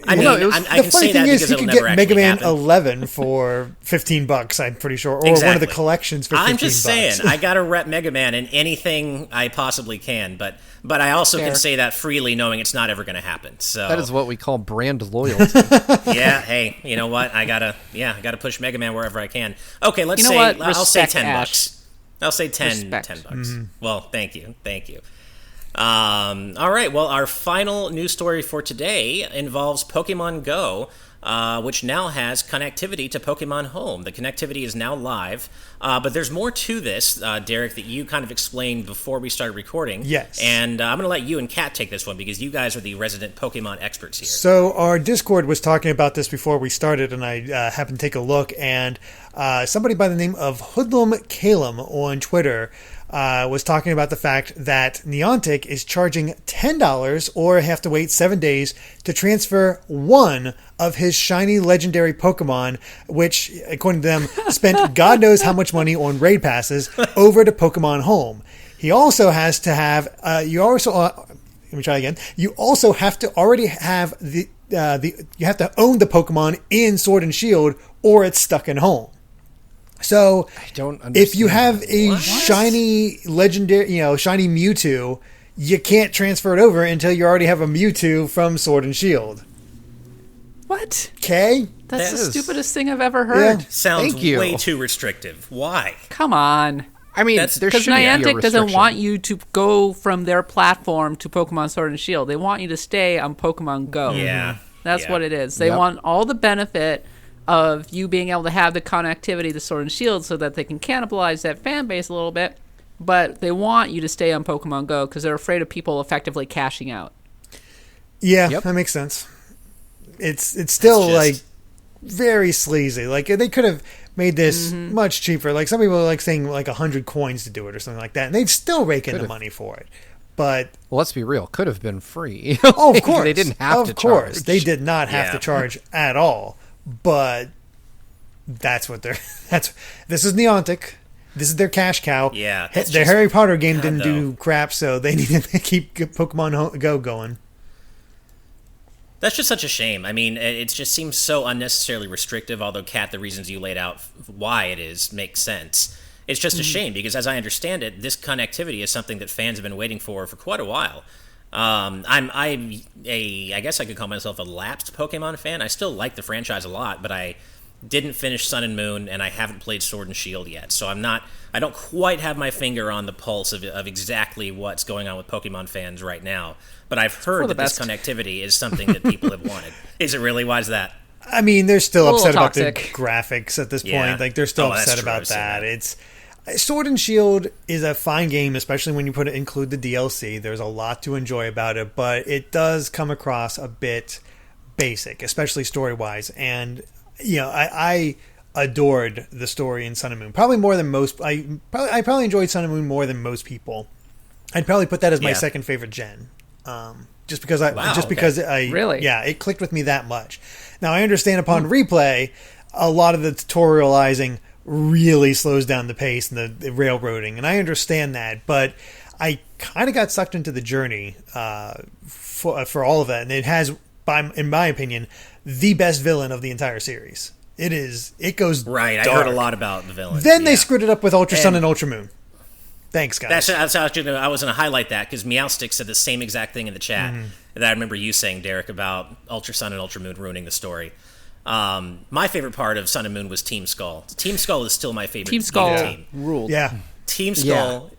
I mean, I can say that because it'll never actually happen. You could get Mega Man 11 for $15, I'm pretty sure, or one of the collections for $15. I'm just saying, I gotta rep Mega Man in anything I possibly can, but I also can say that freely, knowing it's not ever going to happen. So that is what we call brand loyalty. Yeah, hey, you know what? I gotta push Mega Man wherever I can. Okay, let's say what? I'll say Respect, $10. I'll say $10. Well, thank you. All right, well, our final news story for today involves Pokemon GO, which now has connectivity to Pokemon Home. The connectivity is now live, but there's more to this, Derek, that you kind of explained before we started recording. Yes. And I'm going to let you and Kat take this one, because you guys are the resident Pokemon experts here. So our Discord was talking about this before we started, and I happened to take a look, and somebody by the name of Hoodlum Calum on Twitter was talking about the fact that Niantic is charging $10 or have to wait 7 days to transfer one of his shiny legendary Pokemon, which, according to them, spent God knows how much money on raid passes over to Pokemon Home. He also has to have, let me try again. You also have to already have you have to own the Pokemon in Sword and Shield, or it's stuck in Home. So, I don't understand. If you have a shiny legendary, shiny Mewtwo, you can't transfer it over until you already have a Mewtwo from Sword and Shield. What? Okay? That's the stupidest thing I've ever heard. Yeah. Sounds way too restrictive. Why? Come on. I mean, because Niantic doesn't want you to go from their platform to Pokemon Sword and Shield. They want you to stay on Pokemon Go. Yeah. That's what it is. They want all the benefit of you being able to have the connectivity to Sword and Shield so that they can cannibalize that fan base a little bit, but they want you to stay on Pokemon Go because they're afraid of people effectively cashing out. Yeah, that makes sense. It's still like very sleazy. Like they could have made this much cheaper. Like some people are like saying like 100 coins to do it or something like that, and they'd still rake in the money for it. But well, let's be real, could have been free. Oh, of course. They didn't have to charge. Of course. They did not have to charge at all. But that's what they're. This is Niantic. This is their cash cow. Yeah. Their Harry Potter game didn't do crap, so they needed to keep Pokemon Go going. That's just such a shame. I mean, it just seems so unnecessarily restrictive, although, Kat, the reasons you laid out why it is make sense. It's just a shame, because as I understand it, this connectivity is something that fans have been waiting for quite a while. I guess I could call myself a lapsed Pokemon fan. I still like the franchise a lot, but I didn't finish Sun and Moon, and I haven't played Sword and Shield yet. So I don't quite have my finger on the pulse of exactly what's going on with Pokemon fans right now. But I've heard that this connectivity is something that people have wanted. Is it really? Why is that? I mean, they're still upset about the graphics at this point. Yeah. Like, they're still upset about that. Sword and Shield is a fine game, especially when you include the DLC. There's a lot to enjoy about it, but it does come across a bit basic, especially story-wise. And, I adored the story in Sun and Moon. Probably more than most. I probably enjoyed Sun and Moon more than most people. I'd probably put that as my Yeah. second favorite gen. Just because I Really? yeah, it clicked with me that much. Now I understand upon replay, a lot of the tutorializing really slows down the pace and the railroading, and I understand that, but I kind of got sucked into the journey for all of that, and it has, in my opinion, the best villain of the entire series. It goes Right, dark. I heard a lot about the villain. Then they Yeah. screwed it up with Ultra Sun and Ultra Moon. Thanks, guys. That's how I was going to highlight that, because Meowstick said the same exact thing in the chat that I remember you saying, Derek, about Ultra Sun and Ultra Moon ruining the story. My favorite part of Sun and Moon was Team Skull. Team Skull is still my favorite. Team Skull team. ruled. Yeah. Team Skull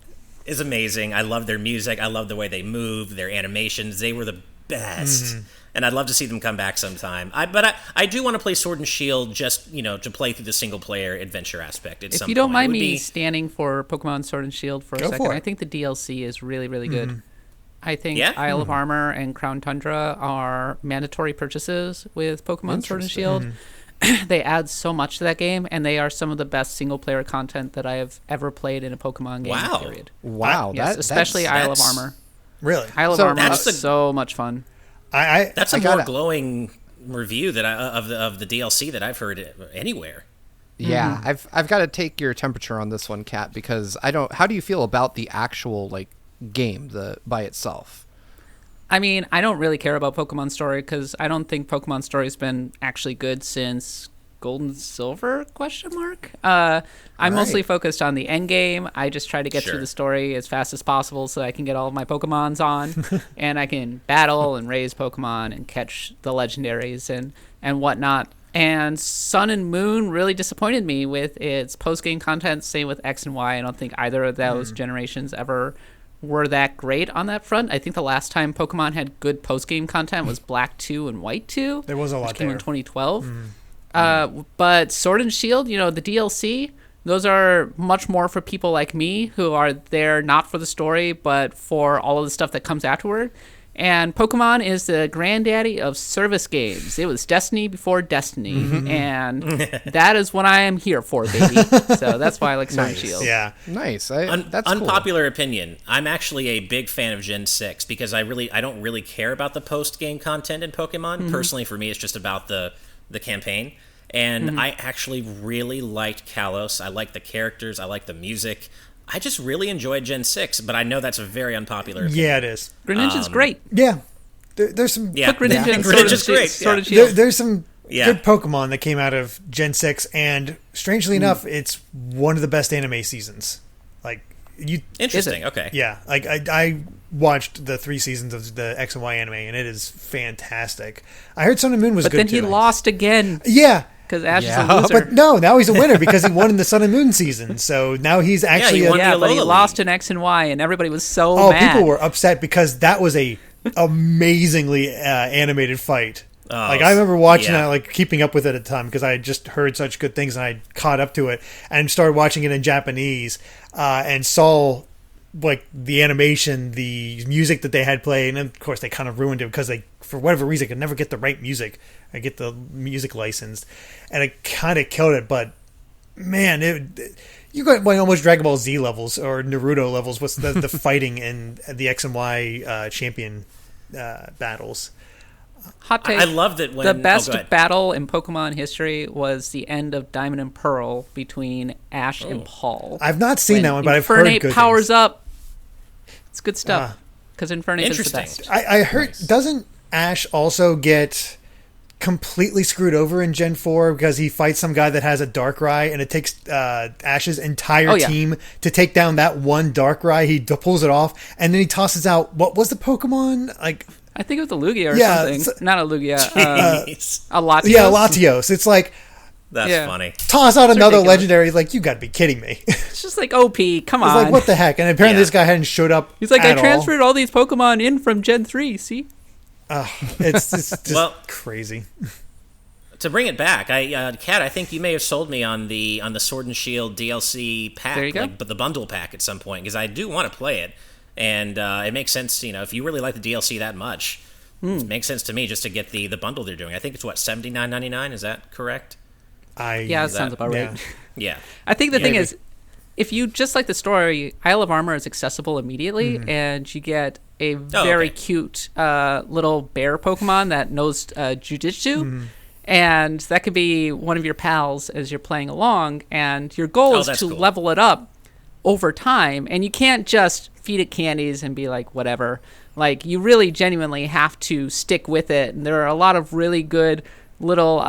is amazing. I love their music. I love the way they move, their animations. They were the best. And I'd love to see them come back sometime. But I do want to play Sword and Shield just, to play through the single-player adventure aspect at some If point. you don't mind It would me be- standing for Pokemon Sword and Shield for a Go second, for it. I think the DLC is really, really good. I think Yeah? Isle of Armor and Crown Tundra are mandatory purchases with Pokemon Sword and Shield. They add so much to that game, and they are some of the best single-player content that I have ever played in a Pokemon game, Wow. period. Wow, Yes, especially Isle of that's- Armor. Really? Isle of So Armor that's is the- so much fun. That's a I more gotta- glowing review that of the DLC that I've heard anywhere. Yeah, I've got to take your temperature on this one, Kat, because I don't. How do you feel about the actual game by itself? I mean, I don't really care about Pokemon Story because I don't think Pokemon Story has been actually good since Gold and Silver? I'm mostly focused on the end game. I just try to get through the story as fast as possible so I can get all of my Pokemons on, and I can battle and raise Pokemon and catch the legendaries and whatnot. And Sun and Moon really disappointed me with its post-game content. Same with X and Y. I don't think either of those generations ever were that great on that front. I think the last time Pokemon had good post-game content was Black 2 and White 2. There was a lot which came there. in 2012. But Sword and Shield, the DLC, those are much more for people like me who are there not for the story, but for all of the stuff that comes afterward. And Pokemon is the granddaddy of service games. It was Destiny before Destiny, and that is what I am here for, baby. So that's why I like Sword and Shield. Yeah. Nice. That's cool. Unpopular opinion. I'm actually a big fan of Gen 6 because I don't really care about the post-game content in Pokemon. Personally, for me, it's just about the campaign. And I actually really liked Kalos. I like the characters. I like the music. I just really enjoyed Gen 6, but I know that's a very unpopular opinion. Yeah, it is. Greninja's great. Yeah. There's some Yeah, Put Greninja in Greninja's great. Sword and There, Shield. there's some Yeah. good Pokemon that came out of Gen 6, and strangely enough, it's one of the best anime seasons. Interesting. Okay. Yeah, I watched the 3 seasons of the X and Y anime, and it is fantastic. I heard Sun and Moon was But good then too. he lost again Yeah, because Ash is Yeah. a loser. but no, now he's a winner because he won in the Sun and Moon season. So now he's actually he won Yeah, the but he Alola lost League. in X and Y, and everybody was so Oh, mad. people were upset because that was a amazingly animated fight. Oh, I remember watching yeah. that, keeping up with it at the time because I had just heard such good things and I caught up to it and started watching it in Japanese and saw the animation, the music that they had played, and of course they kind of ruined it because they, for whatever reason, could never get the right music. I get the music licensed, and it kind of killed it. But man, you got almost Dragon Ball Z levels or Naruto levels. What's the fighting in the X and Y champion battles? Hot take. I love that when the best go ahead. battle in Pokemon history was the end of Diamond and Pearl between Ash and Paul. I've not seen When that one, but I've heard Infernape good powers things. up. It's good stuff because Infernape is the Interesting. best. I heard. Doesn't Ash also get completely screwed over in Gen 4 because he fights some guy that has a Darkrai, and it takes Ash's entire team to take down that one Darkrai. He pulls it off, and then he tosses out, what was the Pokemon? I think it was a Lugia or Yeah, something. Not a Lugia. Jeez. A Latios. Yeah, Latios. It's like, That's Yeah. funny. toss out another ridiculous. legendary. Like, you gotta be kidding me. It's It's just like OP. Come on. like, what the heck? And apparently Yeah. this guy hadn't showed up He's like, I at all. transferred all these Pokemon in from Gen 3. See? It's just Well- crazy. To bring it back, Kat, I think you may have sold me on the Sword and Shield DLC pack, There you go. but the bundle pack at some point, because I do want to play it, and it makes sense. If you really like the DLC that much, it makes sense to me just to get the bundle they're doing. I think it's $79.99. Is that correct? Yeah, that sounds about right. Yeah. I think the thing Maybe. is, if you just like the story, Isle of Armor is accessible immediately, and you get a very cute little bear Pokemon that knows Jujitsu. And that could be one of your pals as you're playing along. And your goal is to level it up over time. And you can't just feed it candies and be like, whatever. Like, you really genuinely have to stick with it. And there are a lot of really good little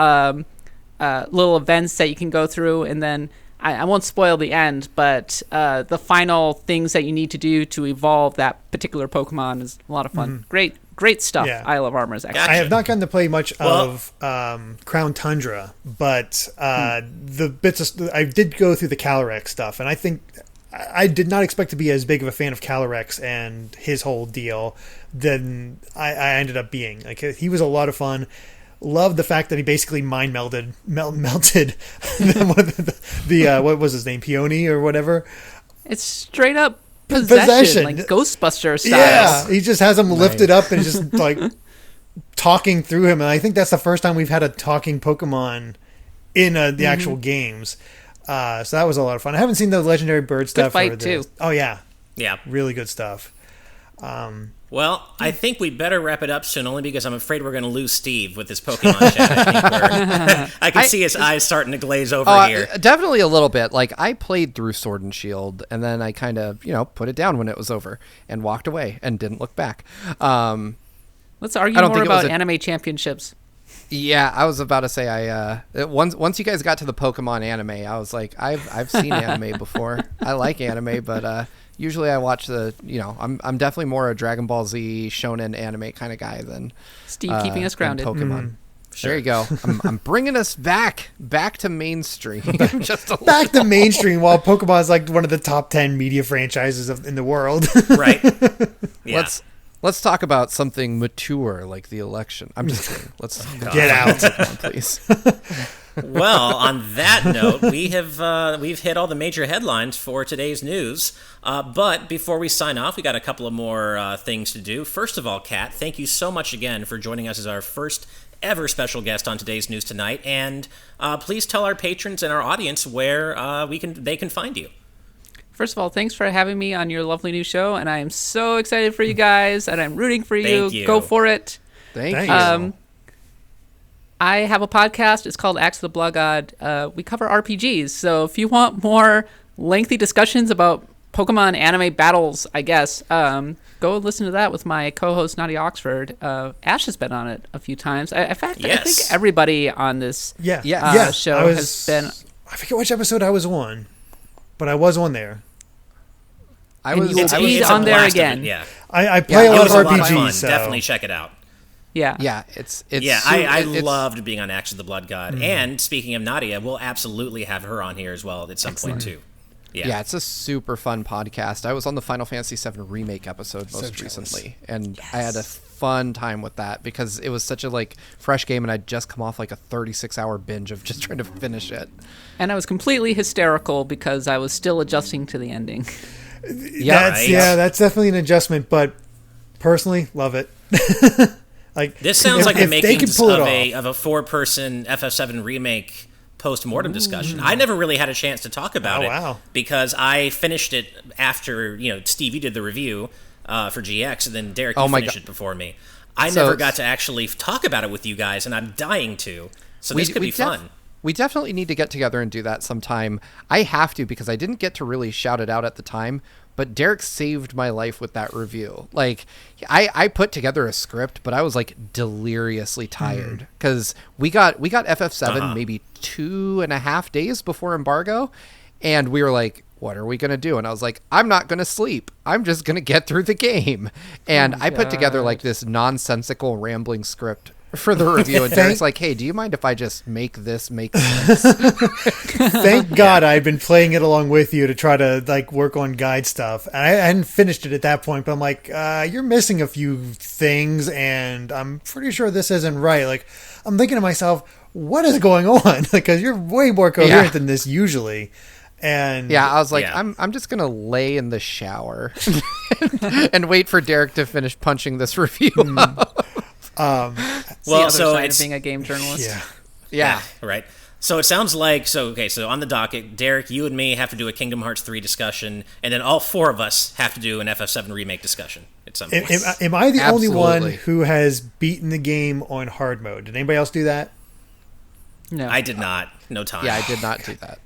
events that you can go through. And then I won't spoil the end, but the final things that you need to do to evolve that particular Pokemon is a lot of fun. Great stuff. Yeah. Isle of Armor is actually. I have not gotten to play much of Crown Tundra, but the bits of, I did go through the Calyrex stuff, and I think I did not expect to be as big of a fan of Calyrex and his whole deal than I ended up being. Like, he was a lot of fun. Loved the fact that he basically mind melted one of the what was his name, Peony or whatever. It's straight up possession, like Ghostbuster style. Yeah, he just has him lifted up and just like talking through him. And I think that's the first time we've had a talking Pokemon in the actual games. So that was a lot of fun. I haven't seen the legendary bird stuff. Good fight too. Oh yeah, yeah, really good stuff. Well, I think we better wrap it up soon, only because I'm afraid we're going to lose Steve with this Pokemon chat. I can see his eyes starting to glaze over here. Definitely a little bit. Like, I played through Sword and Shield, and then I kind of, put it down when it was over and walked away and didn't look back. Let's argue more about anime championships. Yeah, I was about to say, once you guys got to the Pokemon anime, I was like, I've seen anime before. I like anime, but usually I watch I'm definitely more a Dragon Ball Z shonen anime kind of guy than Steve keeping us grounded. Pokemon. Sure. There you go. I'm bringing us back to mainstream. Back to mainstream while Pokemon is like one of the top 10 media franchises in the world. Right. Yeah. Let's talk about something mature like the election. I'm just kidding. Let's get out, please. Well, on that note, we've hit all the major headlines for today's news. But before we sign off, we got a couple of more things to do. First of all, Kat, thank you so much again for joining us as our first ever special guest on today's news tonight. And please tell our patrons and our audience where they can find you. First of all, thanks for having me on your lovely new show, and I am so excited for you guys, and I'm rooting for you. Thank you. Go for it. Thank you. I have a podcast. It's called Axe the Blood God. We cover RPGs, so if you want more lengthy discussions about Pokemon anime battles, I guess, go listen to that with my co-host, Nadia Oxford. Ash has been on it a few times. In fact, yes. I think everybody on this show has been... I forget which episode I was on, but I was on there. I was on there again. Yeah, I play a lot of RPGs. So. Definitely check it out. Yeah, it's I loved being on Axe of the Blood God. And speaking of Nadia, we'll absolutely have her on here as well at some point too. Yeah, it's a super fun podcast. I was on the Final Fantasy VII Remake episode most recently, and I had a fun time with that because it was such a fresh game, and I'd just come off a 36-hour binge of just trying to finish it. And I was completely hysterical because I was still adjusting to the ending. That's definitely an adjustment, but personally, love it. This sounds like the makings of a 4-person FF7 remake post-mortem discussion. I never really had a chance to talk about it because I finished it after Steve, you did the review for GX, and then Derek, you finished it before me. I never got to actually talk about it with you guys, and I'm dying to. So this could be fun. We definitely need to get together and do that sometime. I have to because I didn't get to really shout it out at the time, but Derek saved my life with that review. I put together a script, but I was deliriously tired because we got FF7 maybe 2.5 days before embargo, and we were like, what are we going to do? And I was like, I'm not going to sleep. I'm just going to get through the game. And I put together this nonsensical rambling script for the review, and Derek's like, hey, do you mind if I just make this make sense? Thank God I'd been playing it along with you to try to work on guide stuff. And I hadn't finished it at that point, but I'm like, you're missing a few things, and I'm pretty sure this isn't right. I'm thinking to myself, what is going on? Because you're way more coherent than this usually. And I was like, I'm just gonna lay in the shower and wait for Derek to finish punching this review up. So it's being a game journalist. Yeah, right. So it sounds like so on the docket, Derek, you and me have to do a Kingdom Hearts 3 discussion, and then all four of us have to do an FF7 remake discussion at some point. Am I the only one Absolutely. who has beaten the game on hard mode? Did anybody else do that? No. I did not. No time. Yeah, I did not do that.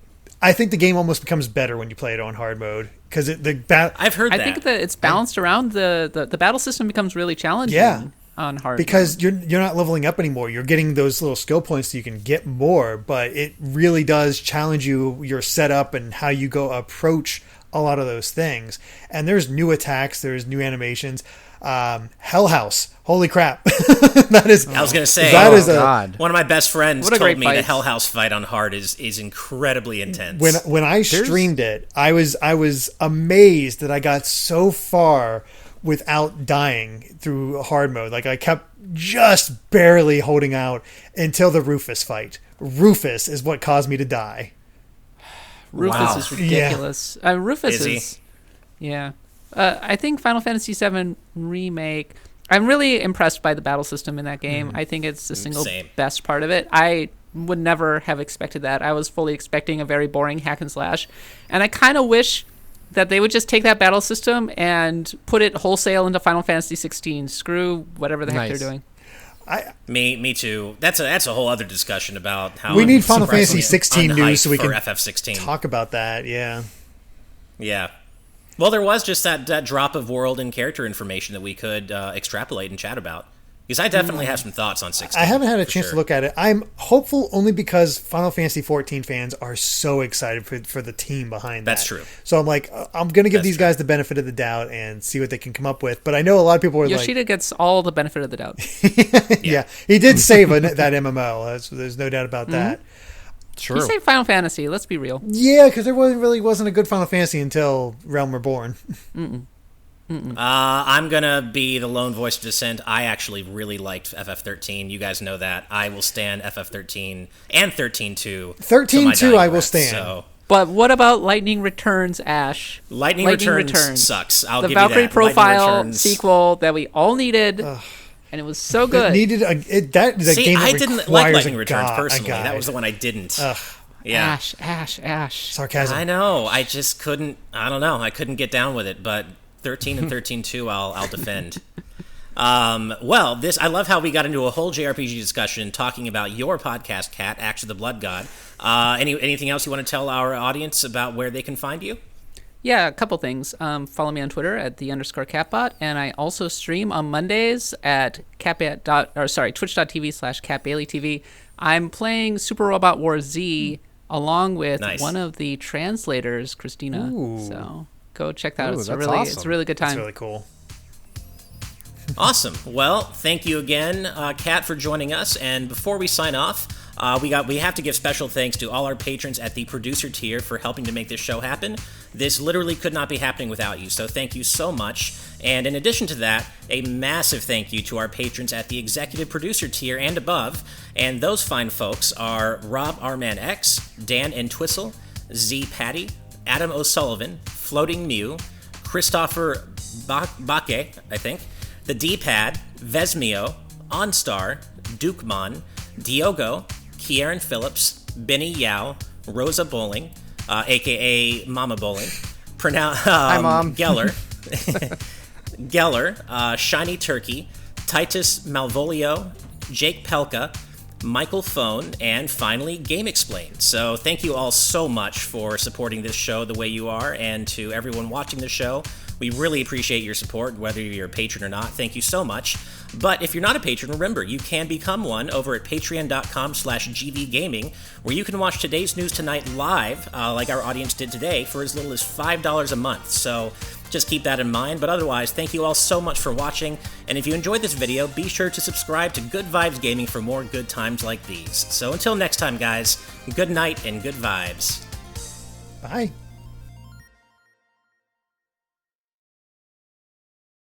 I think the game almost becomes better when you play it on hard mode because I've heard that. I think that it's balanced around the battle system becomes really challenging. Yeah. On hard because mode. you're not leveling up anymore. You're getting those little skill points so you can get more, but it really does challenge your setup and how you go approach a lot of those things. And there's new attacks, there's new animations. Hell House, holy crap! That is. I was gonna say that is God. one of my best friends What a told great me fight. the Hell House fight on hard is incredibly intense. When I streamed it, I was amazed that I got so far without dying through hard mode. Like I kept just barely holding out until the Rufus fight. Rufus is what caused me to die. Rufus Wow. is ridiculous. Rufus Is he? is. Yeah. I think Final Fantasy VII Remake. I'm really impressed by the battle system in that game. I think it's the single Same. best part of it. I would never have expected that. I was fully expecting a very boring hack and slash. And I kind of wish that they would just take that battle system and put it wholesale into Final Fantasy 16. Screw whatever the heck Nice. they're doing. Me too. That's a whole other discussion about how We need Final Fantasy surprisingly 16 news so we unhyped can for FF16. talk about that. Yeah. Yeah. Well, there was just that drop of world and character information that we could extrapolate and chat about. Because I definitely have some thoughts on 16. I haven't had a for chance sure. to look at it. I'm hopeful only because Final Fantasy 14 fans are so excited for the team behind that. That's true. So I'm like, I'm going to give That's these true. guys the benefit of the doubt and see what they can come up with. But I know a lot of people are Yoshida gets all the benefit of the doubt. like, yeah, he did save that MMO. There's no doubt about that. Sure. He saved Final Fantasy. Let's be real. Yeah, because there wasn't a good Final Fantasy until Realm Reborn. I'm going to be the lone voice of dissent. I actually really liked FF13. You guys know that. I will stand FF13 and 13-2. 13-2 I will stand. So But what about Lightning Returns, Ash? Lightning Returns sucks. I'll the give Valkyrie you that. Profile Lightning Returns- sequel that we all needed, and it was so good. It needed that is a See, game that I didn't like requires Lightning a Returns a personally. That guide. was the one I didn't. Yeah. Ash. Sarcasm. I know. I just couldn't. I don't know. I couldn't get down with it. But 13 and 13-2, I'll defend. Well, I love how we got into a whole JRPG discussion talking about your podcast, Kat, Axe of the Blood God. Anything else you want to tell our audience about where they can find you? Yeah, a couple things. Follow me on Twitter at @the_catbot, and I also stream on Mondays at twitch.tv/catbaileytv. I'm playing Super Robot War Z along with Nice. one of the translators, Christina. Ooh. So go check that out. Ooh, It's that's it's awesome. a really good That's time. really cool. Awesome. Well, thank you again, Kat, for joining us. And before we sign off, we have to give special thanks to all our patrons at the producer tier for helping to make this show happen. This literally could not be happening without you, so thank you so much. And in addition to that, a massive thank you to our patrons at the executive producer tier and above. And those fine folks are Rob Arman X, Dan and Twistle, Z Patty, Adam O'Sullivan, Floating Mew, Christopher Baque, I think, The D-Pad, Vesmio, OnStar, Dukemon, Diogo, Kieran Phillips, Benny Yao, Rosa Bowling, a.k.a. Mama Bowling, Hi, Mom. Geller, Shiny Turkey, Titus Malvolio, Jake Pelka, Michael Phone, and finally Game Explained. So thank you all so much for supporting this show the way you are, and to everyone watching the show, we really appreciate your support, whether you're a patron or not. Thank you so much. But if you're not a patron, remember, you can become one over at patreon.com/gvgaming, where you can watch today's news tonight live, like our audience did today, for as little as $5 a month. So just keep that in mind. But otherwise, thank you all so much for watching. And if you enjoyed this video, be sure to subscribe to Good Vibes Gaming for more good times like these. So until next time, guys, good night and good vibes. Bye.